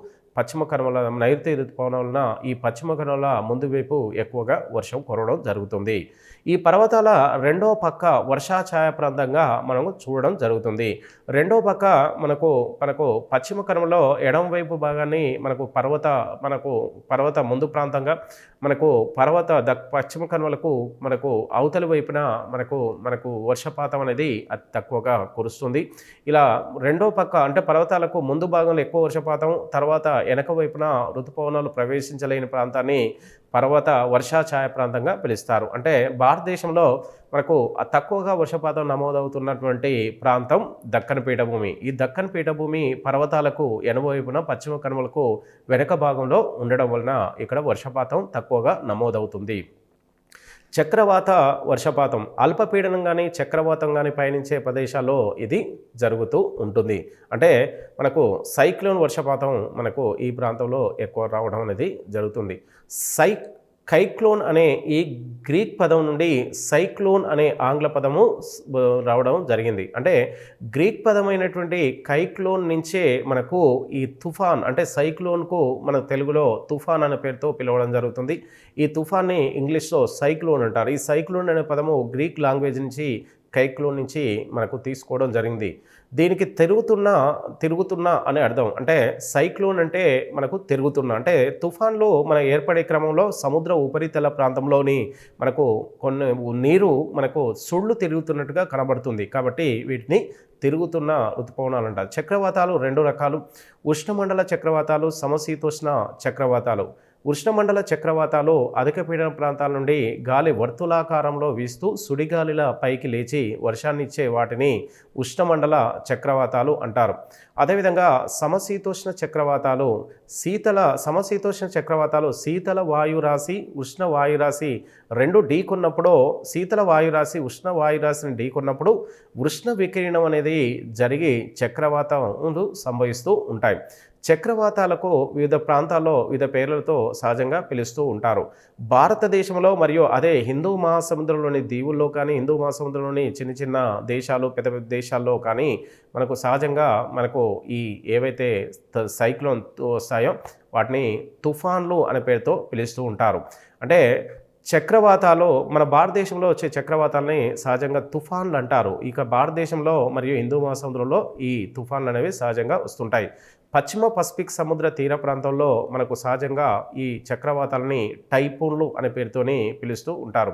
నైరుతి ఋతుపవనం వలన ఈ పశ్చిమ కనుమల ముందు వైపు ఎక్కువగా వర్షం కురవడం జరుగుతుంది. ఈ పర్వతాల రెండో పక్క వర్షాఛాయ ప్రాంతంగా మనము చూడడం జరుగుతుంది. రెండో పక్క మనకు పశ్చిమ కనుమలో ఎడమ వైపు భాగాన్ని మనకు పర్వత ముందు ప్రాంతంగా మనకు పశ్చిమ కనుమలకు మనకు అవతలి వైపున మనకు వర్షపాతం అనేది అతి తక్కువగా కురుస్తుంది. ఇలా రెండో పక్క అంటే పర్వతాలకు ముందు భాగంలో ఎక్కువ వర్షపాతం, తర్వాత వెనక వైపున ఋతుపవనాలు ప్రవేశించలేని ప్రాంతాన్ని వర్షాఛాయ ప్రాంతంగా పిలుస్తారు. అంటే భారతదేశంలో మనకు తక్కువగా వర్షపాతం నమోదవుతున్నటువంటి ప్రాంతం దక్కన్ పీఠభూమి. ఈ దక్కన్ పీఠభూమి పర్వతాలకు ఎనభై వైపున పశ్చిమ కనుమలకు వెనక భాగంలో ఉండడం వలన ఇక్కడ వర్షపాతం తక్కువగా నమోదవుతుంది. చక్రవాత వర్షపాతం అల్పపీడనం కానీ చక్రవాతం కానీ పయనించే ప్రదేశాల్లో ఇది జరుగుతూ ఉంటుంది. అంటే మనకు సైక్లోన్ వర్షపాతం మనకు ఈ ప్రాంతంలో ఎక్కువ రావడం అనేది జరుగుతుంది. కైక్లోన్ అనే ఈ గ్రీక్ పదం నుండి సైక్లోన్ అనే ఆంగ్ల పదము రావడం జరిగింది. అంటే గ్రీక్ పదమైనటువంటి కైక్లోన్ నుంచే మనకు ఈ తుఫాన్ అంటే సైక్లోన్కు మన తెలుగులో తుఫాన్ అనే పేరుతో పిలవడం జరుగుతుంది. ఈ తుఫాన్ని ఇంగ్లీష్లో సైక్లోన్ అంటారు. ఈ సైక్లోన్ అనే పదము గ్రీక్ లాంగ్వేజ్ నుంచి కైక్లోన్ నుంచి మనకు తీసుకోవడం జరిగింది. దీనికి తిరుగుతున్నా అనే అర్థం. అంటే సైక్లోన్ అంటే మనకు తిరుగుతున్నా అంటే తుఫాన్లు మన ఏర్పడే క్రమంలో సముద్ర ఉపరితల ప్రాంతంలోని మనకు కొన్ని నీరు మనకు సుళ్ళు తిరుగుతున్నట్టుగా కనబడుతుంది. కాబట్టి వీటిని తిరుగుతున్న ఋతుపవనాలు అంటారు. చక్రవాతాలు 2 రకాలు: ఉష్ణమండల చక్రవాతాలు, సమశీతోష్ణ చక్రవాతాలు. ఉష్ణమండల చక్రవాతాలు అధిక పీడన ప్రాంతాల నుండి గాలి వర్తులాకారంలో వీస్తూ సుడిగాలిల పైకి లేచి వర్షాన్నిచ్చే వాటిని ఉష్ణమండల చక్రవాతాలు అంటారు. అదేవిధంగా సమశీతోష్ణ చక్రవాతాలు శీతల వాయురాశి ఉష్ణ వాయురాశి రెండు ఢీకొన్నప్పుడు శీతల వాయురాశి ఉష్ణ వాయురాశిని ఢీకొన్నప్పుడు ఉష్ణ వికిరణం అనేది జరిగి చక్రవాతాలు సంభవిస్తూ ఉంటాయి. చక్రవాతాలకు వివిధ ప్రాంతాల్లో వివిధ పేర్లతో సహజంగా పిలుస్తూ ఉంటారు. భారతదేశంలో మరియు అదే హిందూ మహాసముద్రంలోని దీవుల్లో కానీ హిందూ మహాసముద్రంలోని చిన్న చిన్న దేశాలు పెద్ద పెద్ద దేశాల్లో కానీ మనకు సహజంగా మనకు ఈ ఏవైతే సైక్లోన్ వస్తాయో వాటిని తుఫాన్లు అనే పేరుతో పిలుస్తూ ఉంటారు. అంటే చక్రవాతాలు మన భారతదేశంలో వచ్చే చక్రవాతాలని సహజంగా తుఫాన్లు అంటారు. ఇక భారతదేశంలో మరియు హిందూ మహాసముద్రంలో ఈ తుఫాన్లు అనేవి సహజంగా వస్తుంటాయి. పశ్చిమ పసిఫిక్ సముద్ర తీర ప్రాంతంలో మనకు సహజంగా ఈ చక్రవాతాలని టైఫూన్లు అనే పేరుతోని పిలుస్తూ ఉంటారు.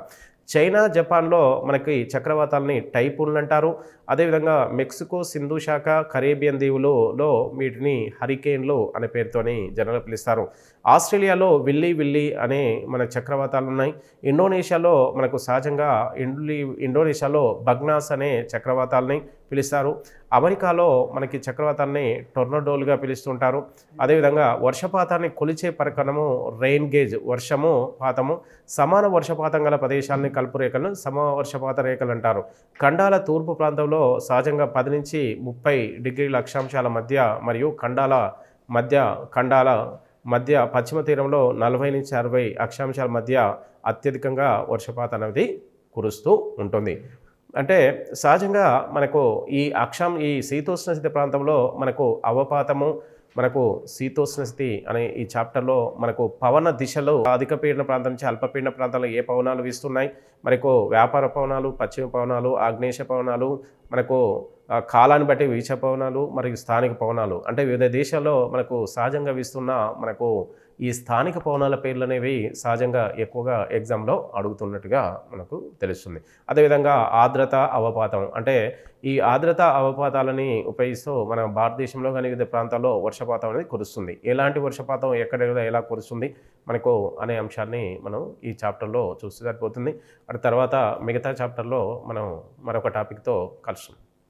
చైనా జపాన్లో మనకి చక్రవాతాలని టైఫూన్లు అంటారు. అదేవిధంగా మెక్సికో సింధు శాఖ కరేబియన్ దీవులలో వీటిని హరికేన్లు అనే పేరుతోని జనరల్గా పిలుస్తారు. ఆస్ట్రేలియాలో విల్లీ అనే మన చక్రవాతాలు ఉన్నాయి. ఇండోనేషియాలో మనకు సహజంగా ఇండోనేషియాలో బగ్నాస్ అనే చక్రవాతాలని పిలుస్తారు. అమెరికాలో మనకి చక్రవాతాన్ని టొర్నడోలుగా పిలుస్తుంటారు. అదేవిధంగా వర్షపాతాన్ని కొలిచే పరికరము రెయిన్ గేజ్, వర్షము పాతము సమాన వర్షపాతం గల ప్రదేశాలని కలుపు రేఖలను సమవర్షపాత రేఖలు అంటారు. ఖండాల తూర్పు ప్రాంతంలో సహజంగా 10 నుంచి 30 డిగ్రీల అక్షాంశాల మధ్య మరియు ఖండాల మధ్య పశ్చిమ తీరంలో 40 నుంచి 60 అక్షాంశాల మధ్య అత్యధికంగా వర్షపాతం అనేది కురుస్తూ ఉంటుంది. అంటే సహజంగా మనకు ఈ శీతోష్ణ స్థితి ప్రాంతంలో మనకు అవపాతము మనకు శీతోష్ణ స్థితి అనే ఈ చాప్టర్లో మనకు పవన దిశలో అధిక పీడన ప్రాంతం నుంచి అల్పపీడన ప్రాంతాల్లో ఏ పవనాలు వీస్తున్నాయి, మనకు వ్యాపార పవనాలు, పశ్చిమ పవనాలు, ఆగ్నేయ పవనాలు, మనకు కాలాన్ని బట్టి వీచ పవనాలు మరియు స్థానిక పవనాలు, అంటే వివిధ దేశాల్లో మనకు సహజంగా వీస్తున్న మనకు ఈ స్థానిక పవనాల పేర్లు అనేవి సహజంగా ఎక్కువగా ఎగ్జామ్లో అడుగుతున్నట్టుగా మనకు తెలుస్తుంది. అదేవిధంగా ఆర్ద్రత అవపాతం, అంటే ఈ ఆర్ద్రత అవపాతాలని ఉపయోగిస్తూ మన భారతదేశంలో కానీ వివిధ ప్రాంతాల్లో వర్షపాతం అనేది కురుస్తుంది. ఎలాంటి వర్షపాతం ఎక్కడ ఎలా కురుస్తుంది మనకు అనే అంశాన్ని మనం ఈ చాప్టర్లో చూస్తే సరిపోతుంది. అటు తర్వాత మిగతా చాప్టర్లో మనం మరొక టాపిక్తో కలుస్తాం.